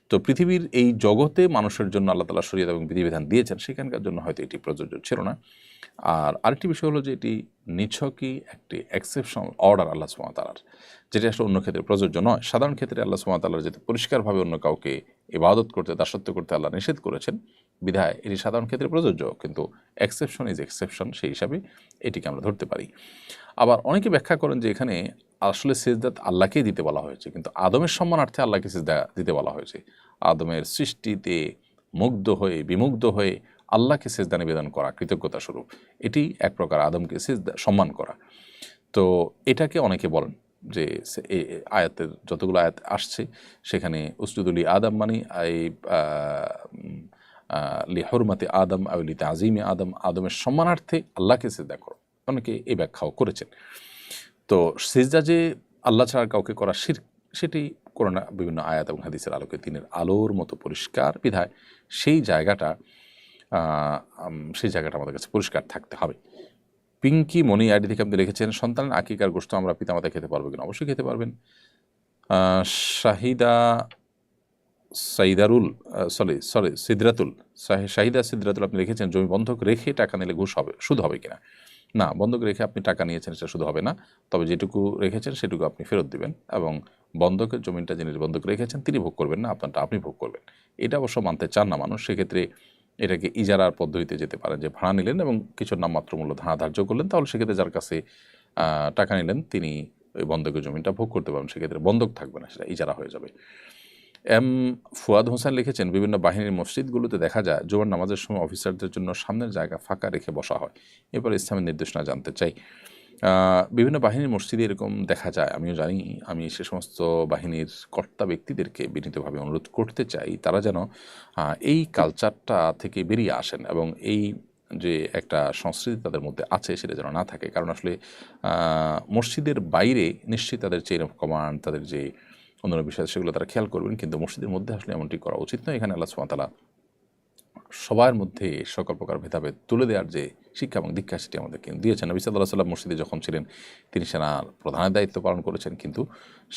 [SPEAKER 2] তো পৃথিবীর এই জগতে মানুষের জন্য আল্লাহ তাআলা শরিয়ত এবং বিধিবিধান দিয়েছেন, সেখানকার জন্য হয়তো এটি প্রযোজ্য ছিল না। আর আরেকটি বিষয় হলো যে এটি নিছকই একটি এক্সেপশনাল অর্ডার আল্লাহ সুবহানাহু ওয়া তাআলার, যেটা আসলে অন্য ক্ষেত্রে প্রযোজ্য নয়। সাধারণ ক্ষেত্রে আল্লাহ সুবহানাহু ওয়া তাআলা যেহেতু পরিষ্কারভাবে অন্য কাউকে ইবাদত করতে, দাসত্ব করতে আল্লাহ নিষেধ করেছেন, বিধায় এটি সাধারণ ক্ষেত্রে প্রযোজ্য, কিন্তু এক্সেপশন ইজ এক্সেপশন, সেই হিসাবে এটিকে আমরা ধরতে পারি। আবার অনেকে ব্যাখ্যা করেন যে এখানে আসলে সিজদা আল্লাহকেই দিতে বলা হয়েছে, কিন্তু আদমের সম্মানার্থে আল্লাহকে সিজদা দিতে বলা হয়েছে। আদমের সৃষ্টিতে বিমুগ্ধ হয়ে আল্লাহকে সিজদা নিবেদন করা কৃতজ্ঞতা স্বরূপ, এটি এক প্রকার আদমকে সিজদা সম্মান করা। তো এটাকে অনেকে বলেন যে আয়াতের যতগুলো আয়াত আসছে সেখানে উসজুদুলি আদম মানে লি হুরমাতি আদম আও লি তাযীমি আদম, আদমের সম্মানার্থে আল্লাহকে সিজদা করো, অনেকে এই ব্যাখ্যাও করেছেন। তো সিজদা যে আল্লাহ ছাড়া কাউকে করা শিরক, সেটি কোরআন বিভিন্ন আয়াত এবং হাদিসের আলোকে দিনের আলোর মতো পরিষ্কার, বিধায় সেই জায়গাটা আমাদের কাছে পরিষ্কার থাকতে হবে। পিঙ্কি মনি আইডি থেকে আপনি লিখেছেন সন্তানের আকিকার গোশত আমরা পিতামাতা খেতে পারবো কিনা? অবশ্যই খেতে পারবেন। শাহিদা সিদ্রাতুল আপনি লিখেছেন জমি বন্ধক রেখে টাকা নিলে সুদ হবে কিনা? না, বন্ধক রেখে আপনি টাকা নিয়েছেন সেটা শুধু হবে না, তবে যেটুকু রেখেছেন সেটুকু আপনি ফেরত দিবেন, এবং বন্ধকের জমিটা যিনি বন্ধক রেখেছেন তিনি ভোগ করবেন না, আপনারটা আপনি ভোগ করবেন। এটা অবশ্য মানতে চান না মানুষ, সেক্ষেত্রে এটাকে ইজারার পদ্ধতিতে যেতে পারেন, যে ভাড়া নিলেন এবং কিছু নামমাত্র মূল্য ধার্য করলেন, তাহলে সেক্ষেত্রে যার কাছে টাকা নিলেন তিনি ওই বন্ধকের জমিটা ভোগ করতে পারবেন, সেক্ষেত্রে বন্ধক থাকবে না, সেটা ইজারা হয়ে যাবে। এম ফুয়াদ হোসেন লিখেছেন, বিভিন্ন বাহিনীর মসজিদগুলোতে দেখা যায় জুমার নামাজের সময় অফিসারদের জন্য সামনের জায়গা ফাঁকা রেখে বসা হয়। এরপর ইসলামের নির্দেশনা জানতে চাই। বিভিন্ন বাহিনীর মসজিদে এরকম দেখা যায়, আমিও জানি। আমি সে সমস্ত বাহিনীর কর্তা ব্যক্তিদেরকে বিনীতভাবে অনুরোধ করতে চাই তারা যেন এই কালচারটা থেকে বেরিয়ে আসেন এবং এই যে একটা সংস্কৃতি তাদের মধ্যে আছে সেটা যেন না থাকে। কারণ আসলে মসজিদের বাইরে নিশ্চয়ই তাদের চেইন অফ কমান্ড, তাদের যে অন্যান্য বিষয় সেগুলো তারা খেয়াল করবেন, কিন্তু মসজিদের মধ্যে আসলে এমনটি করা উচিত নয়। এখানে আল্লাহ সুবহানাহু ওয়া তাআলা সবার মধ্যে সকল প্রকার ভেদাভেদ তুলে দেওয়ার যে শিক্ষা এবং দীক্ষা সেটি আমাদেরকে দিয়েছেন। নবী সাল্লাল্লাহু আলাইহি ওয়াসাল্লাম মসজিদে যখন ছিলেন তিনি সেনার প্রধানের দায়িত্ব পালন করেছেন, কিন্তু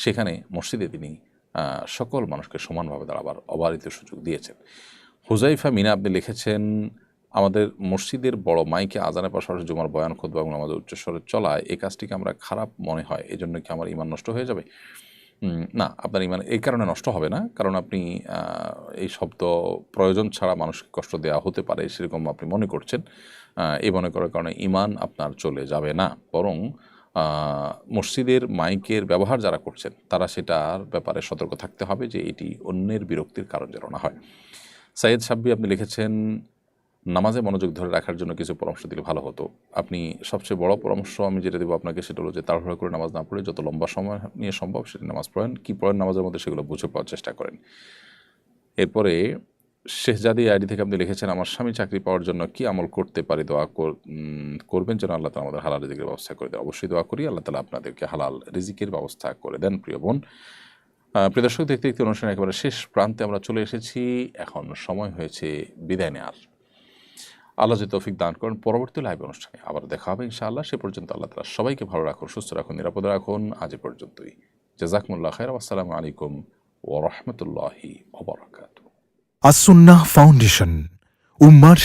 [SPEAKER 2] সেখানে মসজিদে তিনি সকল মানুষকে সমানভাবে দাঁড়াবার অবারিত সুযোগ দিয়েছেন। হুজাইফা মিনা আপনি লিখেছেন, আমাদের মসজিদের বড় মাইকে আজানের পাশাপাশি জুমার বয়ান, খুতবা এবং নামাজের উচ্চস্বরে চলায় এই কাজটিকে আমরা খারাপ মনে হয়, এই জন্য কি আমার ঈমান নষ্ট হয়ে যাবে? না, আপনার ঈমান এই কারণে নষ্ট হবে না, কারণ আপনি এই শব্দ প্রয়োজন ছাড়া মানুষকে কষ্ট দেওয়া হতে পারে সেরকম আপনি মনে করছেন। এই মনে করার কারণে ঈমান আপনার চলে যাবে না, বরং মসজিদের মাইকের ব্যবহার যারা করছেন তারা সেটার ব্যাপারে সতর্ক থাকতে হবে যে এটি অন্যের বিরক্তির কারণ যেন না হয়। সাইয়েদ সাব্বি আপনি লিখেছেন, নামাজে মনোযোগ ধরে রাখার জন্য কিছু পরামর্শ দিলে ভালো হতো। আপনি সবচেয়ে বড় পরামর্শ আমি যেটা দেবো আপনাকে সেটা হলো যে তাড়াহুড়ো করে নামাজ না পড়ে যত লম্বা সময় নিয়ে সম্ভব সেটি নামাজ পড়েন, কী পড়েন নামাজের মধ্যে সেগুলো বুঝে পাওয়ার চেষ্টা করেন। এরপরে শেহজাদি আইডি থেকে আপনি লিখেছেন, আমার স্বামী চাকরি পাওয়ার জন্য কি আমল করতে পারি, দোয়া করবেন যেন আল্লাহ তাআলা আমাদের হালাল রিজিকের ব্যবস্থা করে দেয়। অবশ্যই দোয়া করি আল্লাহ তাআলা আপনাদেরকে হালাল রিজিকের ব্যবস্থা করে দেন। প্রিয় বোন, প্রিয় দর্শক, দেখতে দেখতে অনুষ্ঠানের একেবারে শেষ প্রান্তে আমরা চলে এসেছি। এখন সময় হয়েছে বিদায় নেওয়ার। আল্লাহ যে তৌফিক দান করেন পরবর্তী লাইভ অনুষ্ঠানে আবার দেখা হবে ইনশাআল্লাহ। সে পর্যন্ত আল্লাহ তাআলা সবাইকে ভালো রাখুন, সুস্থ রাখুন, নিরাপদে রাখুন। আজ পর্যন্তই। জাযাকুমুল্লাহ খাইর। আসসালামু আলাইকুম ওয়া রাহমাতুল্লাহি ওয়া বারাকাতুহু।
[SPEAKER 3] আসুন্নাহ ফাউন্ডেশন, উম্মার